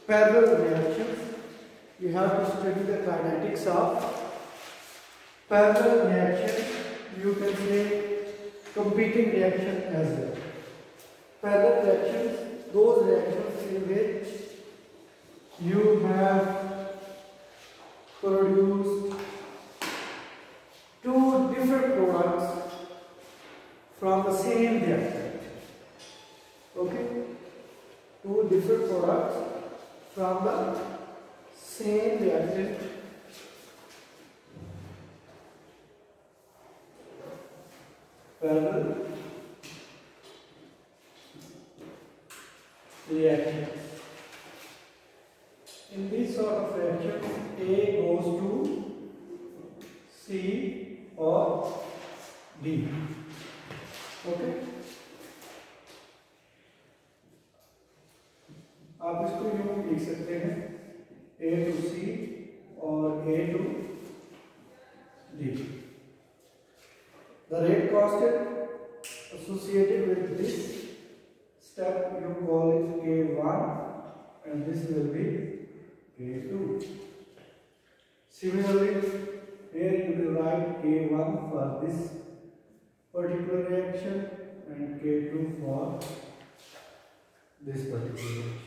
parallel reactions. You have to study the kinetics of parallel reaction. You can say competing reaction as well. Parallel reactions, those reactions in which you have produced two different products from the same reactant. Okay? Two different products from the same reactant. Parallel reaction. In this sort of reaction, A goes to C or D. Okay? आप इसको यूं लिख सकते हैं A to C और A to D. The rate constant associated with this step you call it K1 and this will be K2. Similarly, here you will write K1 for this particular reaction and K2 for this particular reaction.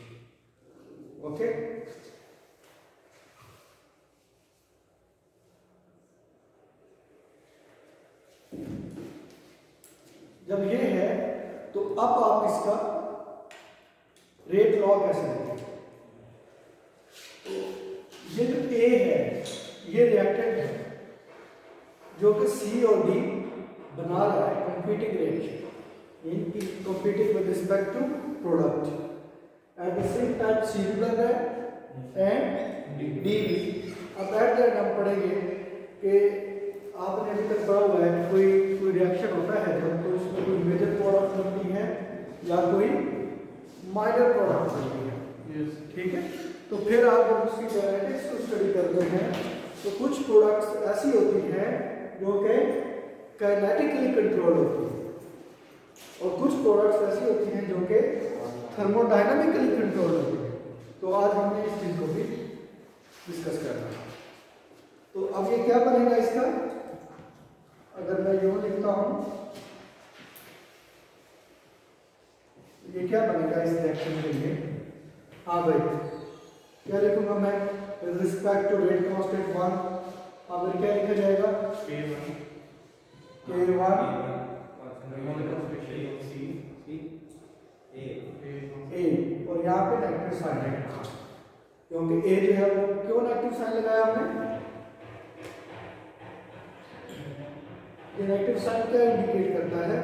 Okay? जब ये है तो अब आप इसका rate law कैसे देंगे? तो ये जो A है ये रिएक्टेंट है जो कि C और D बना रहा है competing reaction in competing with respect to product at the same time C भी बन रहा है एंड D भी। अब एट द एंड हम पढ़ेंगे कि आपने अभी तक पढ़ा हुआ है कि कोई रिएक्शन होता है जब तो उसमें कोई मेजर प्रोडक्ट बनती है या कोई माइनर प्रोडक्ट बनती है। ठीक है? तो फिर आप जब उसकी काइनेटिक्स को स्टडी करते हैं तो कुछ प्रोडक्ट्स ऐसी होती हैं जो कि काइनेटिकली कंट्रोल होती है और कुछ प्रोडक्ट्स ऐसी होती हैं जो कि थर्मोडायनामिकली कंट्रोल होती है। तो आज हमने इस चीज़ को भी डिस्कस करना है। तो अब ये क्या बनेगा इसका? अगर मैं यूं लिखता हूं ये क्या बनेगा इस रिएक्शन के लिए? हाँ भाई, क्या लिखूंगा मैं? With respect to rate constant 1 अब क्या लिखा जाएगा? K1 और यहाँ पे नेगेटिव साइन है क्योंकि A जो है वो क्यों नेगेटिव साइन लगाया हमने? ये नेगेटिव साइन क्या इंडिकेट करता है?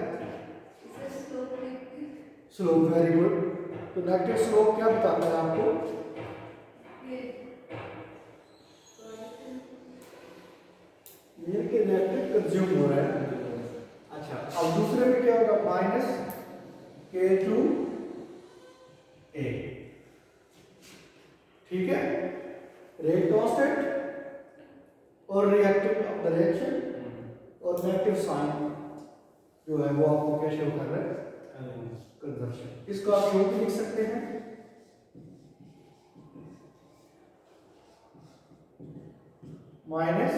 स्लोप। Very good. तो नेगेटिव स्लोप क्या बताता है आपको? ये कि रिएक्टेंट कंज्यूम हो रहा है। अच्छा, अब दूसरे में क्या होगा? Minus K2 A। ठीक है? रेट कांस्टेंट और रिएक्टेंट ऑफ द रिएक्शन और नेगेटिव साइन जो है वो आपको क्या शो कर रहा है? कंजर्वेशन। इसको आप यूं भी लिख सकते हैं माइनस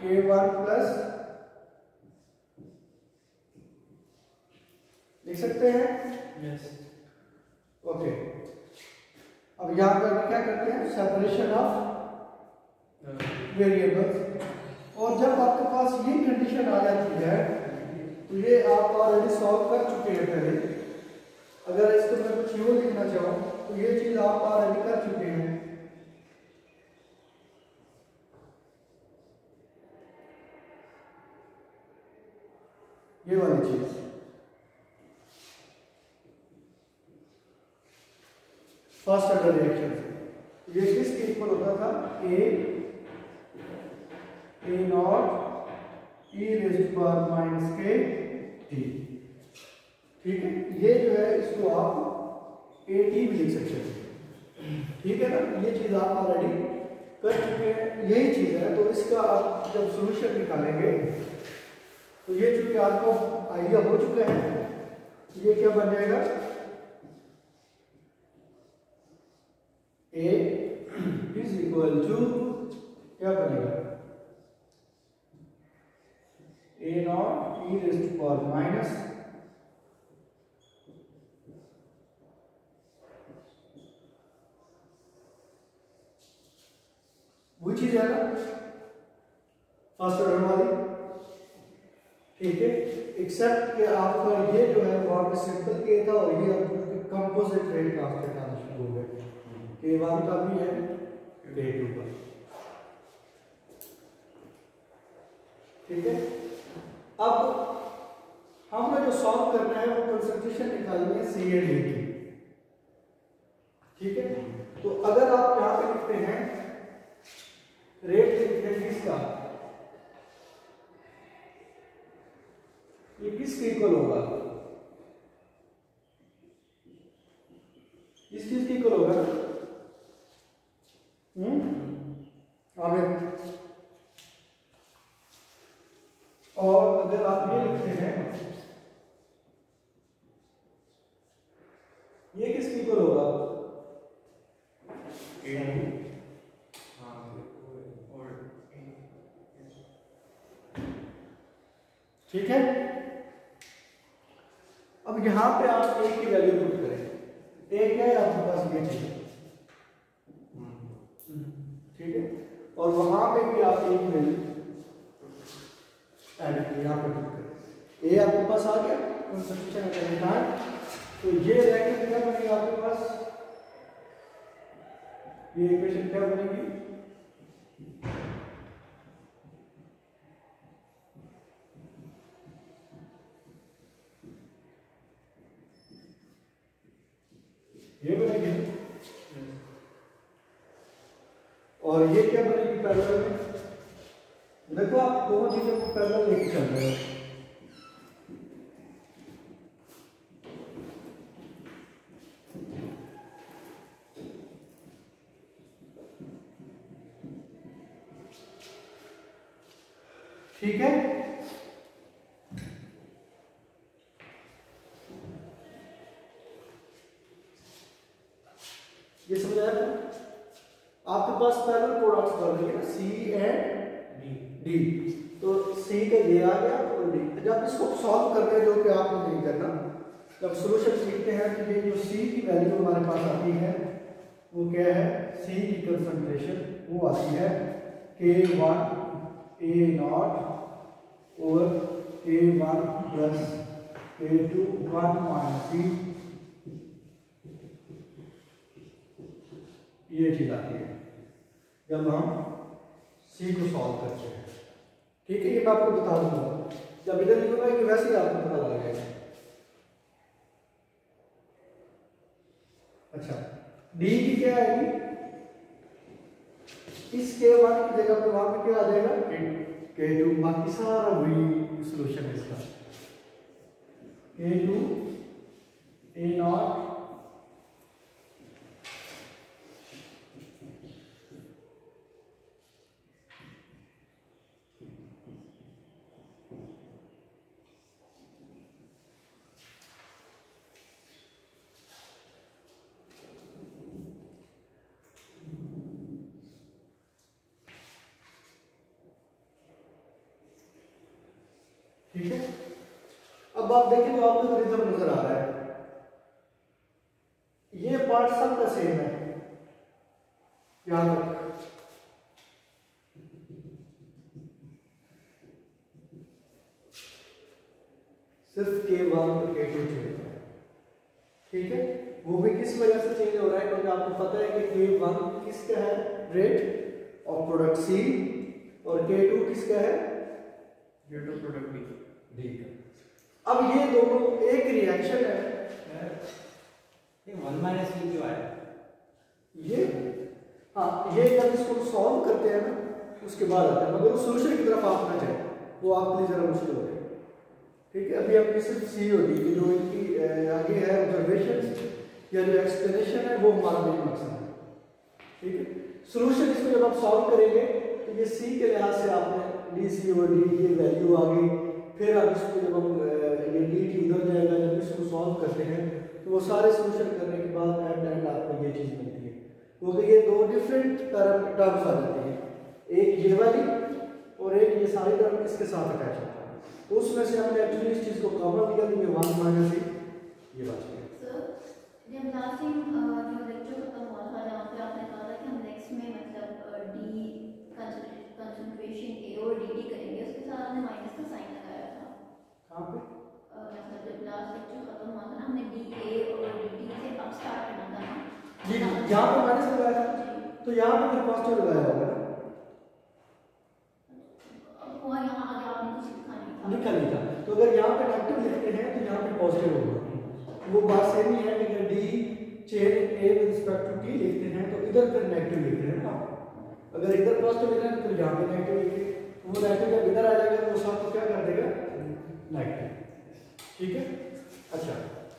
K1 प्लस लिख सकते हैं। यस। ओके, अब यहां पर क्या करते हैं? Separation of variables. और जब आपके पास ये कंडीशन आ जाती है तो ये आप ऑलरेडी सॉल्व कर चुके हैं पहले। अगर इसको मैं कुछ यूं लिखना चाहूँ तो ये चीज आप ऑलरेडी कर चुके हैं। ये वाली चीज फर्स्ट ऑर्डर रिएक्शन ये किसके इक्वल होता था? A naught e raise to power minus K T. ठीक है? ये जो है इसको आप ए टी भी लिख सकते हैं। ठीक है ना? ये चीज आप ऑलरेडी कर चुके हैं, यही चीज है। तो इसका आप जब सोल्यूशन निकालेंगे तो ये चूंकि आपको आइडिया हो चुका है, ये क्या बन जाएगा? ए इज इक्वल टू क्या बनेगा A naught E raise to power minus वो चीज है ना फर्स्ट ऑर्डर वाली, ठीक है, एक्सेप्ट कि आपका ये जो है वहां पे सिंपल के था और ये अब कंपोजिट रेट का आपके आना शुरू हो गया, K1 का भी है K2 का, ठीक है। अब हमने जो सॉल्व करना है वो कंसंट्रेशन निकालनी है सी एंड ए की, ठीक है। तो अगर आप यहां पे लिखते हैं रेट लिखते हैं किसका, ये किसके इक्वल होगा, इस चीज के इक्वल होगा, और अगर आप ये लिखते हैं ये किसके इक्वल होगा, ठीक है। अब यहां पे आप ए की वैल्यू पुट करें, ए क्या है आपके पास ये चीज, ठीक है, और वहां पे भी आप ए की वैल्यू ऐड करें, यहां पे पुट करें, ए आपके पास आ गया कंसंट्रेशन करने का, तो ये रैकेट क्या बनेगा आपके पास, ये इक्वेशन क्या बनेगी, ये बनेगी, और ये क्या बनेगी पैरेलल में, देखो आप दोनों चीजों को पैरेलल लेके चल रहे हो, ठीक है। ये समझ आया, आपके पास पैरेलल प्रोडक्ट्स बन रही है ना सी एंड डी, तो सी का ये आ गया और डी, जब इसको सॉल्व कर रहे हैं जो कि आपको नहीं करना, जब सॉल्यूशन सीखते हैं तो ये जो सी की वैल्यू हमारे पास आती है वो क्या है, सी की कंसंट्रेशन वो आती है K1 A नॉट और K1 plus K2 1 minus C, ये चीज आती है जब हम सी को सॉल्व करते हैं, ठीक है। ये मैं आपको बता दूंगा, जब इधर लिखूंगा कि वैसे ही आपको पता लग जाएगा। अच्छा, डी की क्या आएगी, इस K1 की जगह पे वहां पे क्या आ जाएगा K2, बाकी सारा वही सॉल्यूशन है इसका, K2 A नॉट ठीक है। अब आप देखें तो आपको रिदम नजर आ रहा है, ये पार्ट सबका सेम है, याद रख, सिर्फ K1 और K2 चेंज है, ठीक है। वो भी किस वजह से चेंज हो रहा है, क्योंकि आपको पता है कि K1 किसका है रेट ऑफ प्रोडक्ट C और K2 किसका है रेट ऑफ प्रोडक्ट D का। अब ये दोनों एक रिएक्शन है, ये 1 माइनस C क्यों आया, ये हाँ, ये जब इसको सॉल्व करते हैं ना उसके बाद आता है, मगर वो सॉल्यूशन की तरफ आप ना जाए, वो आपके लिए जरा मुश्किल हो जाए, ठीक है। अभी आपकी सिर्फ सी और डी की जो इनकी आगे है ऑब्जर्वेशन या जो एक्सप्लेनेशन है वो हमारा मेन मकसद है, ठीक है। सॉल्यूशन इसको जब आप सॉल्व करेंगे तो ये सी के लिहाज से आपने डी सी और डी ये वैल्यू आ गई, फिर आप इसको जब हम ये डी टी उधर जाएगा, जब इसको सॉल्व करते हैं तो वो सारे सॉल्यूशन करने के बाद एट एंड आपको ये चीज़ मिलती है। क्योंकि ये दो डिफरेंट टर्म्स आ जाती हैं, एक ये वाली और एक ये सारी टर्म इसके साथ अटैच होता है। तो उसमें से हमने एक्चुअली इस चीज़ को कॉमन लिया, तो ये 1 माइनस ये बात है। सर जब लास्ट टाइम जो लेक्चर खत्म हुआ था जहाँ पे आपने कहा था कि हम नेक्स्ट में मतलब डी कंसंट्रेशन ए और डी टी करेंगे, उसके साथ आपने माइनस का साइन लगाया था। कहाँ पे? मतलब जब लास्ट लेक्चर खत्म हुआ था ना, हमने डी ए और डी टी से अब स्टार्ट करना था ना जी, यहाँ पे माइनस लगाया था, तो यहाँ पे फिर पॉजिटिव लगाया होगा ना। अब वहाँ यहाँ आगे आपने कुछ लिखा नहीं था, तो अगर यहाँ पे नेगेटिव लिखते हैं तो यहाँ पे पॉजिटिव होगा। वो बात सेम ही है कि अगर D chain A with respect to T लिखते हैं तो इधर फिर नेगेटिव लिख रहे हैं ना, अगर इधर पॉजिटिव लिख रहे हैं तो यहाँ पे नेगेटिव लिखेंगे, तो वो नेगेटिव जब इधर आ जाएगा तो वो सब को क्या कर देगा, नेगेटिव। ठीक है, अच्छा,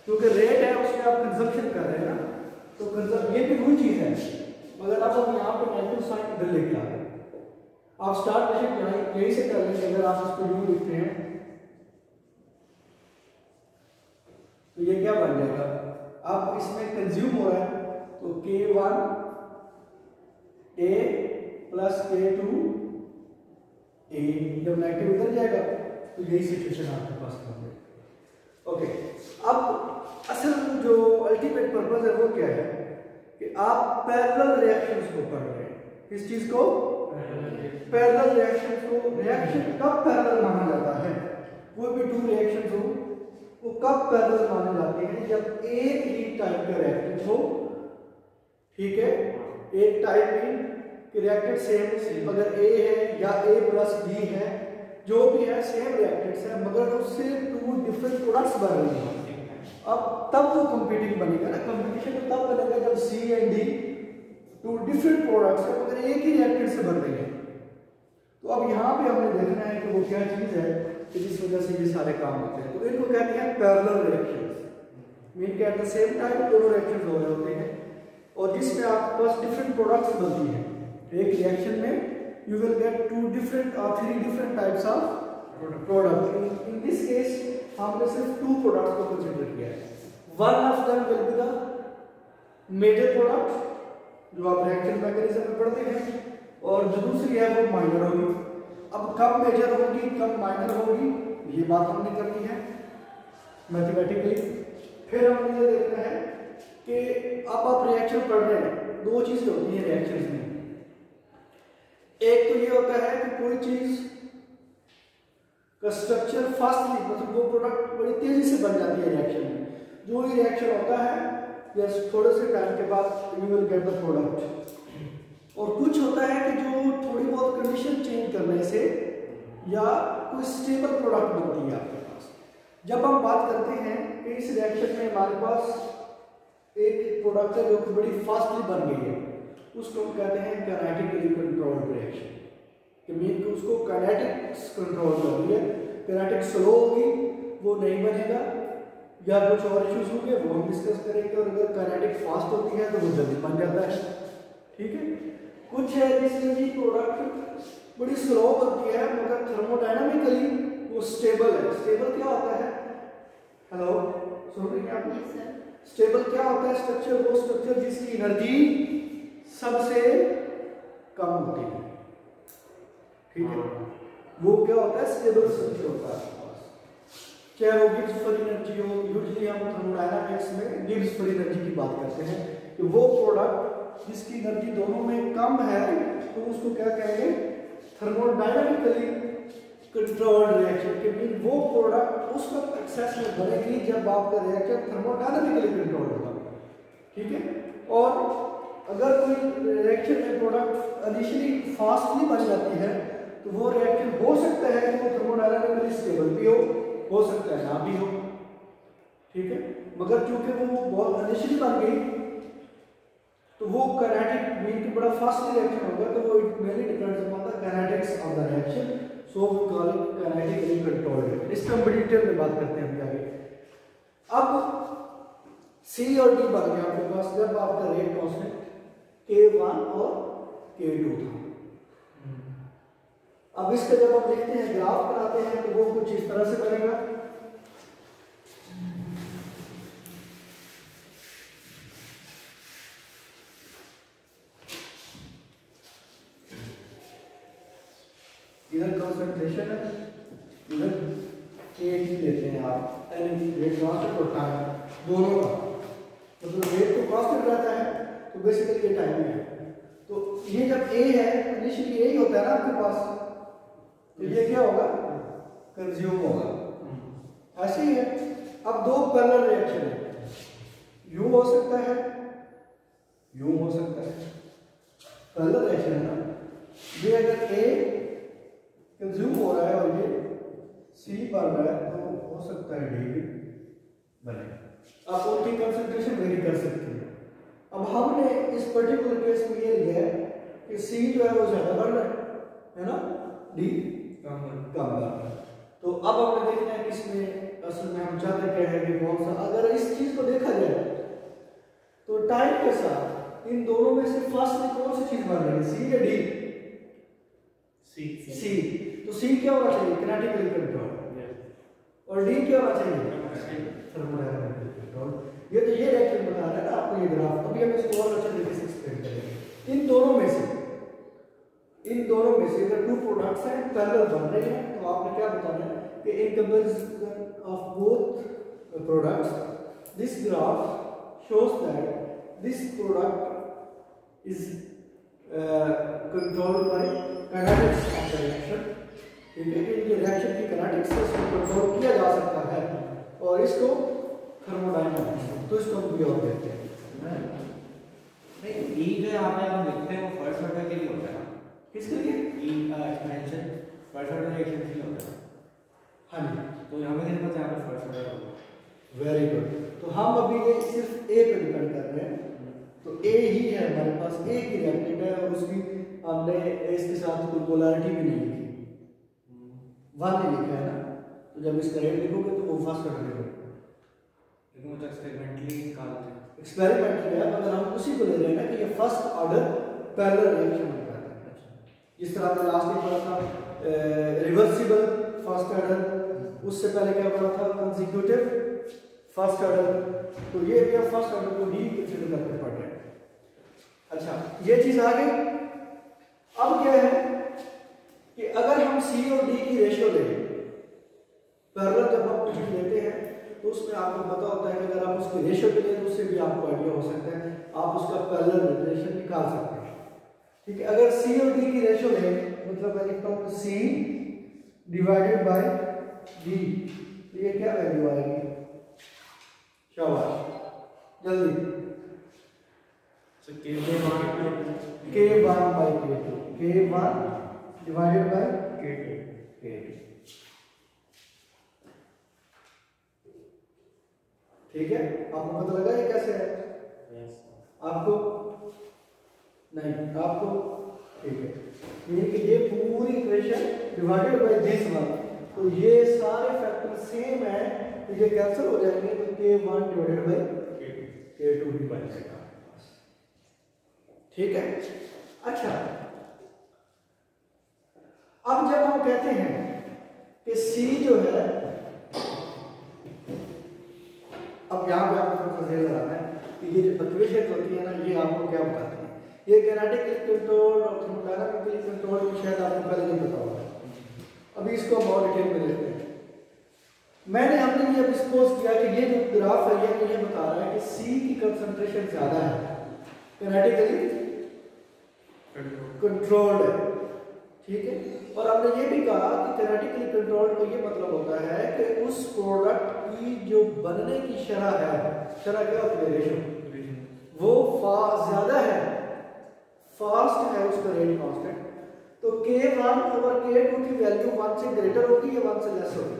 क्योंकि रेट है उसमें आप कंजम्पशन कर रहे हैं ना, तो ये भी वही चीज़ है, मगर अब हम यहाँ पे नेगेटिव साइन इधर लेके आ गए। आप स्टार्ट बेशक यहीं से कर लेंगे, अगर आप इसको यूं लिखते हैं तो ये क्या बन जाएगा, अब इसमें कंज्यूम हो रहा है तो K1 A plus K2 A, जब नेगेटिव इधर जाएगा तो यही सिचुएशन आपके पास बन जाएगी। ओके, अब असल जो अल्टीमेट पर्पस है वो क्या है कि आप पैरेलल रिएक्शंस को पढ़ रहे हैं। किस चीज को? पैरेलल रिएक्शंस को। रिएक्शन कब पैरेलल माना जाता है? कोई भी टू रिएक्शंस हो वो कब पैरेलल माने जाते हैं? जब एक ही टाइप का रिएक्टेंट हो, ठीक है, एक टाइप में कि रिएक्टेंट सेम, अगर A है या A प्लस B है, जो भी है सेम रिएक्टेंट्स है, मगर उससे टू डिफरेंट प्रोडक्ट्स बन रहे हैं। अब तब वो कंपीटिंग बनेगा ना, कंपटीशन तो तब बनेगा जब C and D two different products है मगर एक ही रिएक्टेंट से बन रहे हैं। तो अब यहाँ पे हमने देखना है कि वो क्या चीज है कि जिस वजह से ये सारे काम होते हैं। तो इनको कहते हैं पैरेलल रिएक्शंस, मीन के एट द सेम टाइम दोनों रिएक्शंस हो रहे होते हैं और जिसमें आपके पास डिफरेंट प्रोडक्ट्स बनती हैं। एक रिएक्शन में you will get two different और three different types of product. In this case हमने सिर्फ टू प्रोडक्ट्स को कंसीडर किया है। One of them will be the major product जो आप रिएक्शन मैकेनिज्म में पढ़ते हैं, और जो दूसरी है वो माइनर होगी। अब कब मेजर होगी कब माइनर होगी ये बात हमने करनी है मैथमेटिकली। फिर हमने ये देखना है कि अब आप रिएक्शन पढ़ रहे हैं, दो चीजें होती हैं रिएक्शंस में। एक तो ये होता है कि कोई चीज का स्ट्रक्चर फास्टली, मतलब वो प्रोडक्ट बड़ी तेजी से बन जाती है रिएक्शन में। जो भी रिएक्शन होता है थोड़े से टाइम के बाद you will get the product. और कुछ होता है कि जो थोड़ी बहुत कंडीशन चेंज करने से या कोई स्टेबल प्रोडक्ट बनती है आपके पास। जब हम बात करते हैं कि इस रिएक्शन में हमारे पास एक प्रोडक्ट है जो कि बड़ी फास्टली बन गई है, उसको हम कहते हैं काइनेटिकली कंट्रोल्ड रिएक्शन। कि मीन कि उसको काइनेटिक्स कंट्रोल कर रही है। काइनेटिक्स स्लो होगी वो नहीं बनेगा, या कुछ और इश्यूज होंगे वो हम डिस्कस करेंगे। और अगर काइनेटिक फास्ट होती है तो वो जल्दी बन जाता है। ठीक है, कुछ है जिसमें भी प्रोडक्ट बड़ी स्लो बनती है मगर थर्मोडायनामिकली वो स्टेबल है। स्टेबल क्या होता है? हेलो, सुन रहे हैं आप? Yes sir. स्टेबल क्या होता है स्ट्रक्चर? वो स्ट्रक्चर जिसकी एनर्जी सबसे कम होती है। ठीक है, वो क्या होता है? स्टेबल स्ट्रक्चर होता है। चाहे वो गिब्स फ्री एनर्जी हो, यूजुअली हम थर्मोडायनामिक्स में गिब्स फ्री एनर्जी की बात करते हैं कि वो प्रोडक्ट जिसकी एनर्जी दोनों में कम है तो उसको क्या कहेंगे? Thermodynamically controlled reaction. के मीन वो प्रोडक्ट उस वक्त एक्सेस में बनेगी जब आपका रिएक्शन थर्मोडायनामिकली कंट्रोल होगा। ठीक है, और अगर कोई रिएक्शन में प्रोडक्ट इनिशियली फास्टली बन जाती है तो वो रिएक्शन हो सकता है कि वो थर्मोडायनामिकली स्टेबल भी हो सकता है ना भी हो। ठीक है, मगर चूंकि वो बहुत इनिशियली बन गई तो वो काइनेटिक मीन कि बड़ा फास्ट रिएक्शन होगा, तो वो it mainly depends upon the kinetics of the reaction, so we call it kinetically controlled. इस पर हम बड़ी डिटेल में बात करते हैं आगे। अब C और D बन गया आपके पास जब आपका रेट कांस्टेंट K1 और K2 था। अब इसका जब हम लिखते हैं, ग्राफ बनाते हैं, तो वो कुछ इस तरह से बनेगा। कंसंट्रेशन है, इधर KT लेते हैं आप, यानी रेट कांस्टेंट और टाइम दोनों का, मतलब रेट तो कांस्टेंट रहता है तो बेसिकली ये टाइम है। तो ये जब A है इनिशियली यही होता है ना आपके पास, तो ये क्या होगा, कंज्यूम होगा। ऐसे ही है। अब दो पैरेलल रिएक्शन है, यूं हो सकता है, यूं हो सकता है, पैरेलल रिएक्शन है ना, ये अगर A कंज्यूम हो रहा है और ये C बन रहा है तो हो सकता है D भी बने। आप उनकी कंसंट्रेशन वेरी कर सकते हैं। अब हमने इस पर्टिकुलर केस में ये लिया है कि C जो है वो ज्यादा बढ़ रहा है ना, D कम बढ़ रहा है। तो अब हमने देखना है कि इसमें असल में हम चाहते क्या है कि कौन सा, अगर इस चीज को देखा जाए तो टाइम के साथ इन दोनों में से फर्स्ट में कौन सी चीज बढ़ रही है, C या D? C। तो C क्या होना चाहिए, किनेटिकली कंट्रोल, और D क्या होना चाहिए, थर्मोडायनामिकली कंट्रोल। ये तो ये रिएक्शन बता रहा है ना आपको, ये ग्राफ। अभी हम इसको और अच्छे तरीके से एक्सप्लेन करेंगे। इन दोनों में से अगर टू प्रोडक्ट्स हैं पैरेलल बन रहे हैं तो आपने क्या बताना है कि in comparison of both products this graph shows that this product is controlled by kinetics of the reaction. ठीक है, इनके रिएक्शन की काइनेटिक्स से इसको कंट्रोल किया जा सकता है और इसको थर्मोडायनामिक्स, तो इसको हम भी और कहते हैं। नहीं, ई जो यहाँ पे हम लिखते हैं वो फर्स्ट ऑर्डर के लिए होता है ना, किसके लिए, ई एक्सपेंशन फर्स्ट ऑर्डर रिएक्शन के लिए होता है। हाँ जी, तो हमें किस पता यहाँ पे फर्स्ट ऑर्डर होगा। Very good. तो हम अभी ये सिर्फ ए पे डिपेंड कर रहे हैं, तो ए ही है हमारे पास, ए की रिएक्टेंट है और उसकी हमने इसके साथ कोई पोलैरिटी भी नहीं लिखी, वन नहीं लिखा है ना, तो जब इसका रेट लिखोगे तो वो फर्स्ट ऑर्डर लिखोगे। लेकिन वो तो एक्सपेरिमेंटली निकालते हैं, एक्सपेरिमेंट किया, अगर हम उसी को ले रहे हैं ना कि ये फर्स्ट ऑर्डर पैरेलल रिएक्शन होता है, जिस तरह हमने लास्ट में पढ़ा था रिवर्सिबल फर्स्ट ऑर्डर, उससे पहले क्या पढ़ा था कंसेक्यूटिव फर्स्ट ऑर्डर, तो ये भी हम फर्स्ट ऑर्डर को ही कंसीडर करके पढ़ रहे हैं। अच्छा, ये चीज आ गई। अब क्या है कि अगर हम C और D की रेशियो लें, पैरेलल जब हम कुछ लेते हैं तो उसमें आपको पता होता है कि अगर आप उसकी रेशियो के लिए तो उससे भी आपको आइडिया हो सकता है, आप उसका पैरेलल रिलेशन निकाल सकते हैं। ठीक है, अगर C और D की रेशियो लें, मतलब मैं लिखता हूँ C डिवाइडेड बाय D, तो ये क्या वैल्यू आएगी, शाबाश जल्दी, K1 by K2, K1 divided by K2। ठीक है, आपको पता लगा ये कैसे है? आपको नहीं, आपको ठीक है, ये कि ये पूरी equation divided by this one, तो ये सारे फैक्टर सेम है, तो ये कैंसिल हो जाएंगे, तो K1 डिवाइडेड बाय K2 ही बन जाएगा। ठीक है, अच्छा, अब जब हम कहते हैं कि C जो है, अब यहाँ पे आपको थोड़ा सा लगाना है कि ये जो इक्वेशन होती है ना, ये आपको क्या बताती है, ये किनेटिकली कंट्रोल और थर्मोडायनामिकली कंट्रोल की शायद आपको पहले नहीं पता होगा। अभी इसको हम और डिटेल में देखते हैं। हमने ये सपोज किया कि ये जो ग्राफ है ये बता रहा है कि C की कंसंट्रेशन ज्यादा है, किनेटिकली कंट्रोल्ड है। ठीक है, और हमने ये भी कहा कि किनेटिकली कंट्रोल का ये मतलब होता है कि उस प्रोडक्ट की जो बनने की शरह है, शरह क्या होती है, रेशो, वो ज्यादा है, फास्ट है, उसका रेट कांस्टेंट, तो K1 ओवर K2 की वैल्यू 1 से ग्रेटर होगी या 1 से लेस होगी?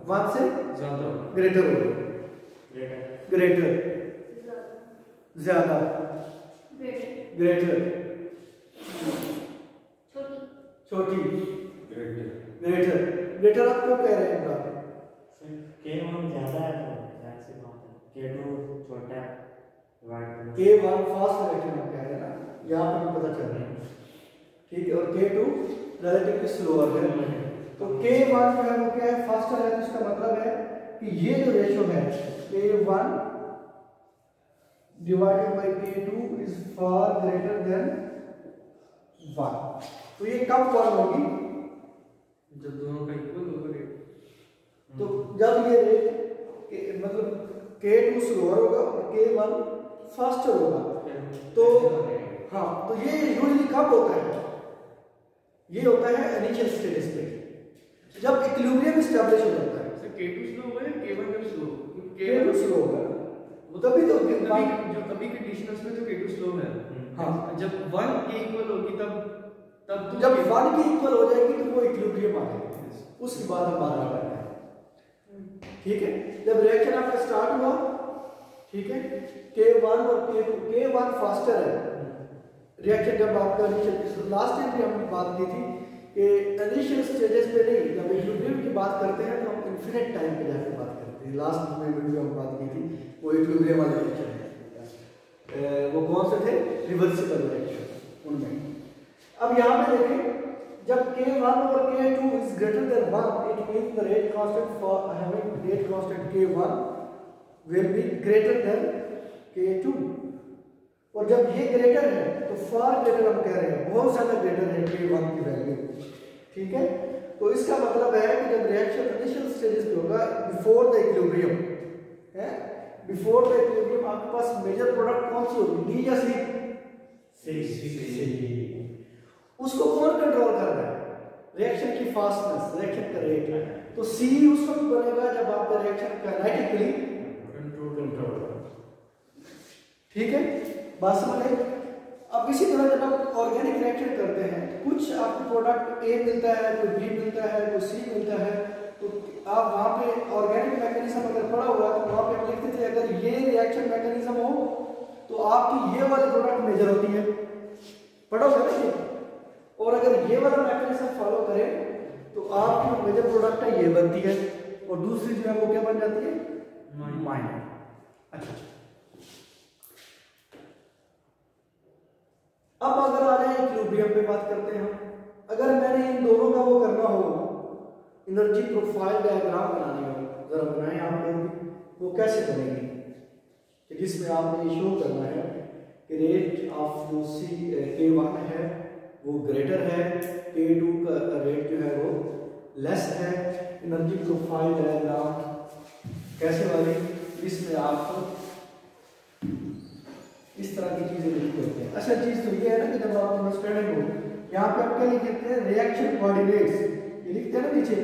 1 से ज्यादा, ग्रेटर होगी, ग्रेटर, ज्यादा, ग्रेटर, छोटी, ग्रेटर, ग्रेटर आप क्यों कह रहे हैं? K1 ज्यादा है तो जाहिर सी बात है, K2 छोटा है, K1 फास्ट रिएक्शन हम कह रहे हैं ना, यहाँ पर भी पता चल रहा है। ठीक है, और K2 रिलेटिवली स्लोअर है, तो K1 जो है वो क्या है, फास्टर है, तो इसका मतलब है कि ये जो रेशियो है K1 divided by K2 is far greater than 1। तो ये कब 1 होगी? जब दोनों का इक्वल होगा रेट। तो जब ये रेट मतलब K2 स्लोअर होगा और K1 फास्टर होगा। तो हाँ, तो ये यूजली कब होता है? ये होता है इनिशियल स्टेज पे, जब इक्विलिब्रियम एस्टैब्लिश हो जाता है। सर K2 स्लो होगा या K1 जब स्लो? K2 स्लो होगा, वो तभी तो अभी कंडीशनल्स में तो K2 स्लो है। हाँ, जब 1 के इक्वल होगी तब तो जब 1 की इक्वल हो जाएगी तो वो इक्विलिब्रियम आ जाएगी, उसके बाद हम बात करते हैं। ठीक है, जब रिएक्शन आपका स्टार्ट हुआ, ठीक है, K1 और K2, K1 फास्टर है रिएक्शन। जब आपका लास्ट टाइम भी हमने बात की थी कि इनिशियल स्टेजेस पे नहीं, जब इक्विलिब्रियम की बात करते हैं तो हम इन्फिनिट टाइम पे जाकर बात करते हैं। लास्ट में वीडियो हम बात की थी, वो इक्विलिब्रियम वाले रिएक्शन है, वो कौन से थे? रिवर्सिबल रिएक्शन उनमें। अब यहाँ पे देखें, जब K1 और K2 is greater than 1, it means the rate constant for having rate constant K1 will be greater than K2। और जब ये ग्रेटर है तो फार ग्रेटर हम कह रहे हैं, बहुत ज़्यादा ग्रेटर है K1 की वैल्यू। ठीक है, तो इसका मतलब है कि जब रिएक्शन इनिशियल स्टेजेस पे होगा, बिफोर द इक्विलिब्रियम है, बिफोर द इक्विलिब्रियम आपके पास मेजर प्रोडक्ट कौन सी होगी? डी या सी? सी। उसको कौन कंट्रोल कर रहा है? रिएक्शन की फास्टनेस, रिएक्शन का रेट। तो सी उस वक्त बनेगा जब आपका रिएक्शन काइनेटिकली कंट्रोल। ठीक है, बात समझ आई? अब इसी तरह जब आप ऑर्गेनिक रिएक्शन करते हैं, कुछ आपको प्रोडक्ट ए मिलता है, कोई बी मिलता है, कोई सी मिलता है, तो आप वहाँ पे ऑर्गेनिक मैकेनिज्म अगर पढ़ा हुआ है तो वहाँ पे लिखते थे अगर ये रिएक्शन मैकेनिज्म हो तो आपकी ये वाली प्रोडक्ट मेजर होती है, पढ़ा हुआ है ना। और अगर ये वाला मैकेनिज्म फॉलो करें तो आपकी मेजर प्रोडक्ट है ये बनती है, और दूसरी जो है वो क्या बन जाती है? माइनर। अच्छा, अब अगर आ जाए इक्विलिब्रियम पे बात करते हैं हम। अगर मैंने इन दोनों का वो करना हो, एनर्जी प्रोफाइल डायग्राम बनानी हो, जरा बनाएं आप लोग, वो कैसे बनेगी? कि जिसमें आपने ये शो करना है कि रेट ऑफ जो K1 है वो ग्रेटर है, K2 का रेट जो है वो लेस है। एनर्जी प्रोफाइल डायग्राम कैसे वाली? इसमें आप इस तरह की चीजें लिखते होते हैं। अच्छा चीज तो ये है ना कि जब आप अंडरस्टैंडिंग हो, यहाँ पे आप क्या लिखते हैं? रिएक्शन कोऑर्डिनेट्स, ये लिखते हैं ना नीचे,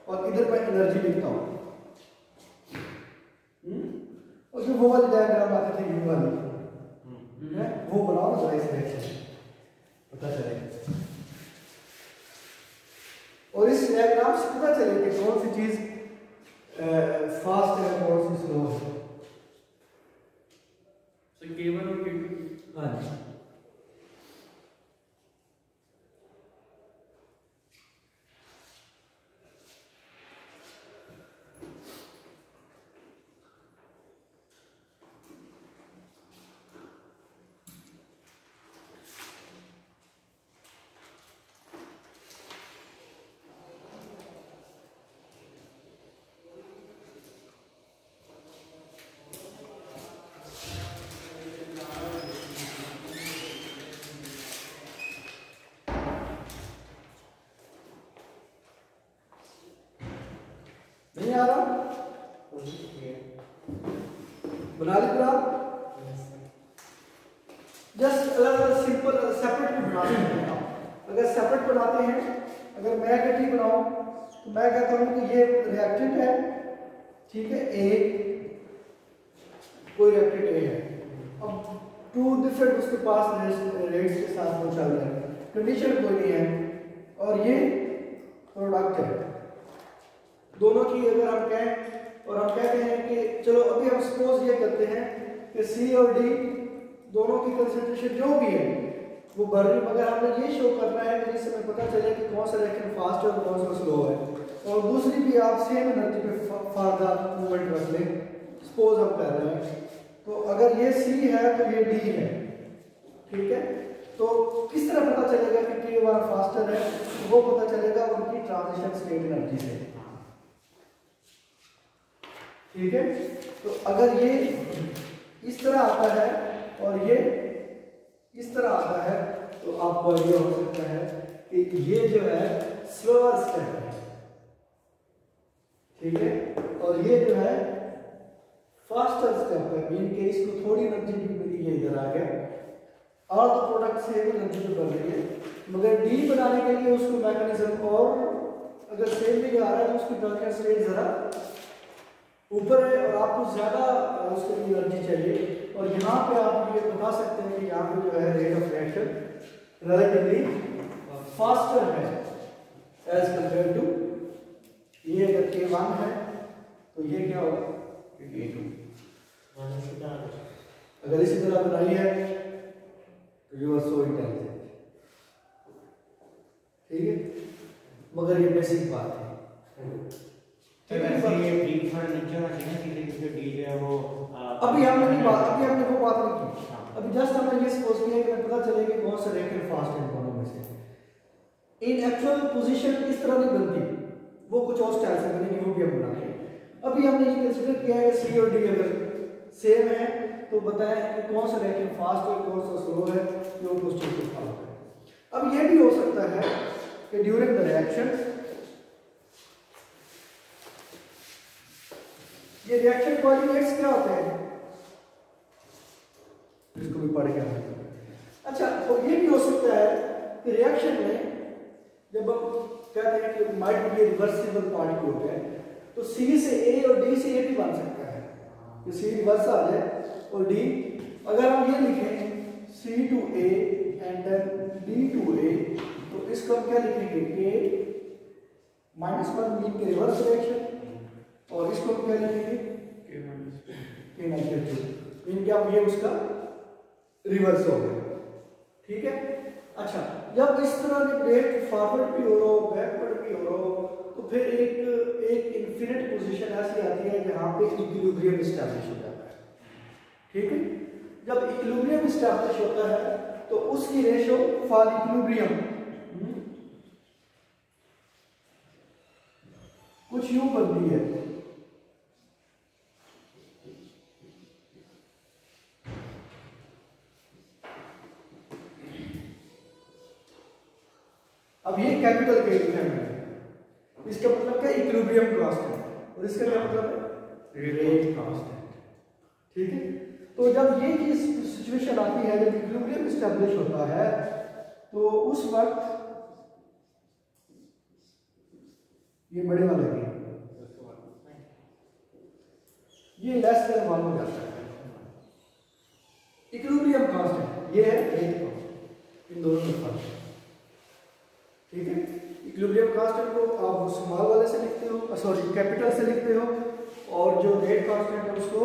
और इधर मैं एनर्जी लिखता हूँ। उसमें वो वाली डायग्राम आते थे, यू वाली है, वो बनाओ ना इस रिएक्शन पता चलेगा। और इस डायग्राम से पता चले कि कौन सी चीज फास्ट है, कौन सी स्लो है। सर K1 और K2। हाँ जी, नहीं आ रहा? बना ली ग्राफ? जस्ट अलग सिंपल सेपरेट भी बना सकते हैं आप। अगर सेपरेट बनाते हैं, अगर मैं इकट्ठी बनाऊं तो मैं कहता हूं कि ये रिएक्टेंट है, ठीक है, ए, कोई रिएक्टेंट ए है। अब टू डिफरेंट उसके पास रेट्स के साथ वो चल रहा है, कंडीशन कोई नहीं है, और ये प्रोडक्ट है दोनों की। अगर हम कहें और हम कहते हैं कि चलो अभी हम सपोज ये करते हैं कि सी और डी दोनों की कंसंट्रेशन जो भी है वो बढ़ रही, मगर हमने ये शो करना है कि जिससे हमें पता चले कि कौन सा रिएक्शन फास्ट है और कौन सा स्लो है। और दूसरी भी आप सेम एनर्जी पे फार्दर मूवमेंट रख लें, सपोज हम कर रहे हैं, तो अगर ये सी है तो ये डी है, ठीक है। तो किस तरह पता चलेगा कि K1 फास्टर है? वो पता चलेगा उनकी ट्रांजिशन स्टेट एनर्जी से, ठीक है। तो अगर ये इस तरह आता है और ये इस तरह आता है, तो आपको आइडिया हो सकता है कि ये जो है स्लोअर स्टेप है, ठीक है, और ये जो है फास्टर स्टेप है। मीन के इसको थोड़ी एनर्जी भी मिली है, इधर आ गया, और तो प्रोडक्ट से एनर्जी तो बढ़ रही है, मगर डी बनाने के लिए उसको मैकेनिज्म और अगर सेम भी आ रहा है तो उसकी टर्मिनल स्टेट जरा ऊपर है और आपको ज्यादा उसके लिए एनर्जी चाहिए। और यहाँ पे आप ये बता सकते हैं कि यहाँ पे जो है rate of reaction relatively faster है एज कंपेयर टू, ये अगर K1 है तो ये क्या होगा K2। अगर इसी तरह बनाई है तो यू आर सो इंटेलिजेंट, ठीक है, मगर ये बेसिक बात है। तो वैसे ये डी फॉर नीचे होना चाहिए ना, किसी डी जो है वो अभी हमने वो बात नहीं की, अभी जस्ट हमने ये सपोज किया कि पता चले कि कौन सा रिएक्टर फास्ट है दोनों में से। इन एक्चुअल पोजीशन इस तरह नहीं बनती, वो कुछ और स्टाइल से बनेगी, वो भी हम बनाएंगे। अभी हमने ये कंसीडर किया है सी और डी अगर सेम है तो बताएं कि कौन सा रिएक्टर फास्ट है कौन सा स्लो है, जो क्वेश्चन को फॉलो करें। अब ये भी हो सकता है कि ड्यूरिंग द रिएक्शन ये रिएक्शन कोऑर्डिनेट्स क्या होते हैं, इसको भी पढ़ के आना। अच्छा, और ये भी हो सकता है कि रिएक्शन में जब हम कहते हैं कि माइट बी रिवर्सिबल पार्टिकल होता है तो सी से ए और डी से ए भी बन सकता है कि सी रिवर्स आ जाए और डी, अगर हम ये लिखें C to A and then D to A तो इसको हम क्या लिखेंगे के -1 मीन के रिवर्स रिएक्शन, और इसको हम क्या लिखेंगे के -2 मीन क्या ये उसका रिवर्स हो गया, ठीक है। अच्छा, जब इस तरह की प्लेट फॉरवर्ड भी हो रहा हो बैकवर्ड भी हो रहा हो तो फिर एक इन्फिनिट पोजीशन ऐसी आती है जहां पे इक्विलिब्रियम एस्टैब्लिश हो जाता है, ठीक है। जब इक्विलिब्रियम एस्टैब्लिश होता है तो उसकी रेशो फॉर इक्विलिब्रियम कुछ यूं बनती है, अब ये कैपिटल के लिखा है, इसका मतलब क्या इक्विलिब्रियम कांस्टेंट, और इसका क्या मतलब है रेट कांस्टेंट, ठीक है। तो जब ये चीज सिचुएशन आती है, जब इक्विलिब्रियम एस्टैब्लिश होता है तो उस वक्त ये बड़े वाला ये लेस देन 1 हो जाता है, इक्विलिब्रियम कांस्टेंट ये है रेट कांस्टेंट, इन दोनों में फर्क है, ठीक है। इक्विलिब्रियम कांस्टेंट को आप स्मॉल वाले से लिखते हो, सॉरी कैपिटल से लिखते हो, और जो रेट कांस्टेंट है उसको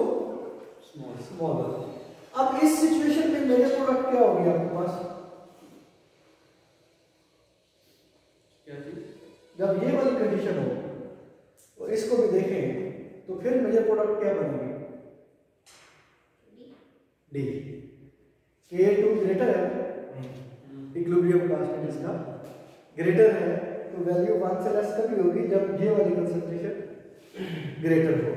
स्मॉल वाला। अब इस सिचुएशन में मेरे प्रोडक्ट क्या होगी आपके पास, क्या चीज, जब ये वाली कंडीशन हो तो इसको भी देखें तो फिर मेरे प्रोडक्ट क्या बनेंगे डी, K2 ग्रेटर है, इक्विलिब्रियम कांस्टेंट इसका ग्रेटर है तो वैल्यू 1 से लेस कभी होगी जब ये वाली कंसंट्रेशन ग्रेटर हो।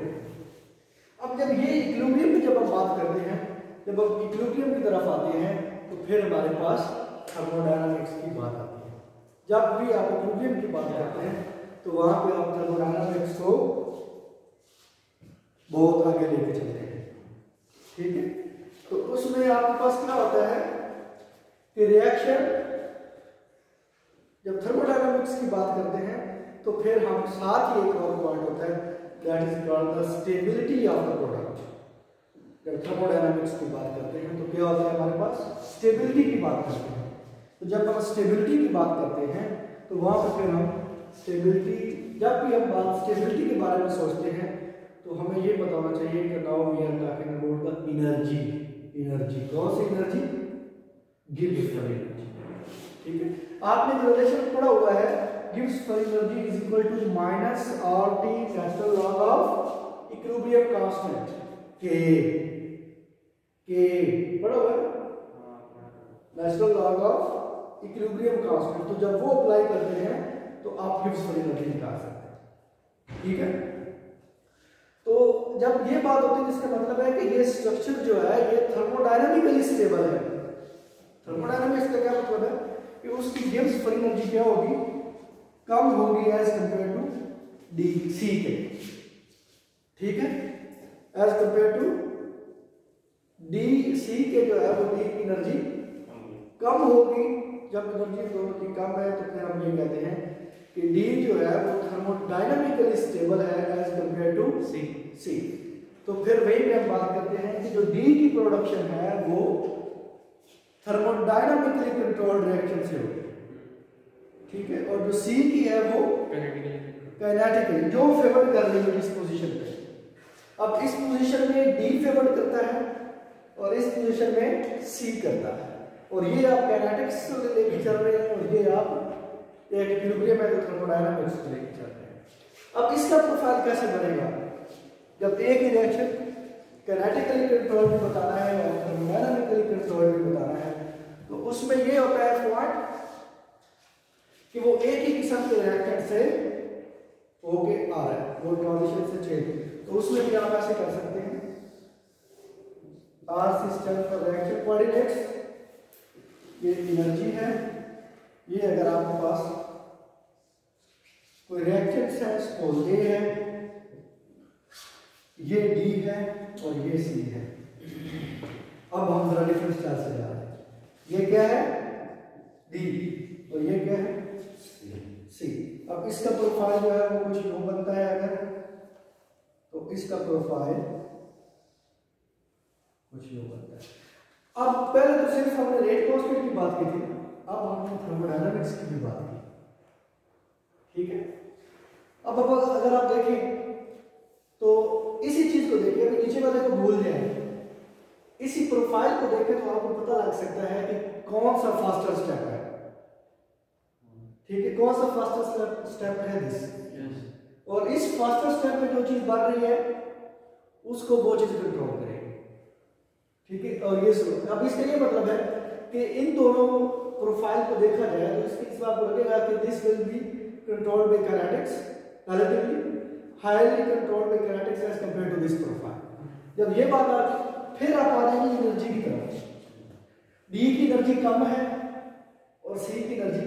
अब जब ये इक्विलिब्रियम की जब हम बात करते हैं, जब हम इक्विलिब्रियम की तरफ आते हैं तो फिर हमारे पास थर्मोडायनामिक्स की बात आती है। जब भी आप इक्विलिब्रियम की बात करते हैं तो वहां पे आप थर्मोडायनामिक्स को बहुत आगे लेके चलते हैं, ठीक है। तो उसमें आपके पास क्या होता है कि रिएक्शन, जब थर्मोडायनामिक्स की बात करते हैं तो फिर हम साथ ही एक और पॉइंट होता है that is called the stability of the product. जब थर्मोडायनामिक्स की बात करते हैं तो क्या होता है हमारे पास स्टेबिलिटी की बात करते हैं। तो जब हम स्टेबिलिटी की बात करते हैं तो वहां पर फिर हम स्टेबिलिटी, जब भी हम बात स्टेबिलिटी के बारे में सोचते हैं तो हमें ये बताना चाहिए कि now we are talking about the energy. Energy कौन सी एनर्जी, गिब्स फॉर एनर्जी, ठीक है। आपने जो रिलेशन पढ़ा हुआ है Gibbs free energy is equal to minus RT natural log of equilibrium constant के पढ़ा हुआ है, natural log of equilibrium constant. तो जब वो अप्लाई करते हैं तो आप गिब्स फॉर एनर्जी निकाल सकते हैं, ठीक है। तो जब ये बात होती है जिसका मतलब है कि ये स्ट्रक्चर जो है ये थर्मोडायनामिकली स्टेबल है। थर्मोडायनामिक्स का क्या मतलब है कि उसकी गिब्स फ्री एनर्जी क्या होगी, कम होगी as compare to D C के, ठीक है, as compare to D C के जो है वो डी की एनर्जी कम होगी। जब एनर्जी दोनों की कम है तो फिर हम ये कहते हैं कि डी जो है वो थर्मोडायनामिकली स्टेबल है एज कंपेयर टू सी। तो फिर वही पे हम बात करते हैं कि जो डी की प्रोडक्शन है वो थर्मोडायनामिकली कंट्रोल्ड रिएक्शन से होगी, ठीक है, और जो सी की है वो काइनेटिकली जो फेवर कर रही है इस पोजीशन पे। अब इस पोजीशन में डी फेवर करता है और इस पोजीशन में सी करता है, और ये आप काइनेटिक्स लेके चल रहे हैं और ये आप एक इक्विलिब्रियम है तो थर्मोडायनामिक्स को लेके चल रहे हैं। अब इसका प्रोफाइल कैसे बनेगा, जब एक ही रिएक्शन काइनेटिकली कंट्रोल भी बताना है और थर्मोडायनामिकली कंट्रोल भी बताना है, तो उसमें ये होता है पॉइंट कि वो एक ही किस्म के रिएक्टेंट से होके आ रहा है, वो ट्रांजिशन से चेंज, तो उसमें भी आप ऐसे कर सकते हैं our system for reaction coordinates, ये एनर्जी है, ये अगर आपके पास कोई रिएक्टेंट है सपोज ए है, ये डी है और ये सी है। अब हम जरा डिफरेंस स्टाइल से जा रहे हैं, ये क्या है डी और ये क्या है सी। अब इसका प्रोफाइल जो है वो कुछ यूं बनता है, अगर तो इसका प्रोफाइल कुछ यूं बनता है। अब पहले तो सिर्फ हमने रेट कांस्टेंट की बात की थी, अब हमने थर्मोडायनामिक्स की भी बात की, ठीक है। अब अगर आप देखें तो इसी चीज को देखिए, अगर नीचे वाले को भूल जाए, इसी प्रोफाइल को देखें तो आपको पता लग सकता है कि कौन सा फास्टर स्टेप है, ठीक है, कौन सा फास्टर स्टेप है दिस, और इस फास्टर स्टेप में जो चीज बढ़ रही है उसको वो चीज कंट्रोल करेगी, ठीक है। और ये सुनो, अब इसका ये मतलब है कि इन दोनों प्रोफाइल को देखा जाए तो इसके इस बात को लगेगा कि this will be controlled by kinetics relatively highly controlled by kinetics as compare to this profile. जब ये बात आती फिर आप आ जाएंगे एनर्जी की तरफ, डी की एनर्जी कम है और सी की एनर्जी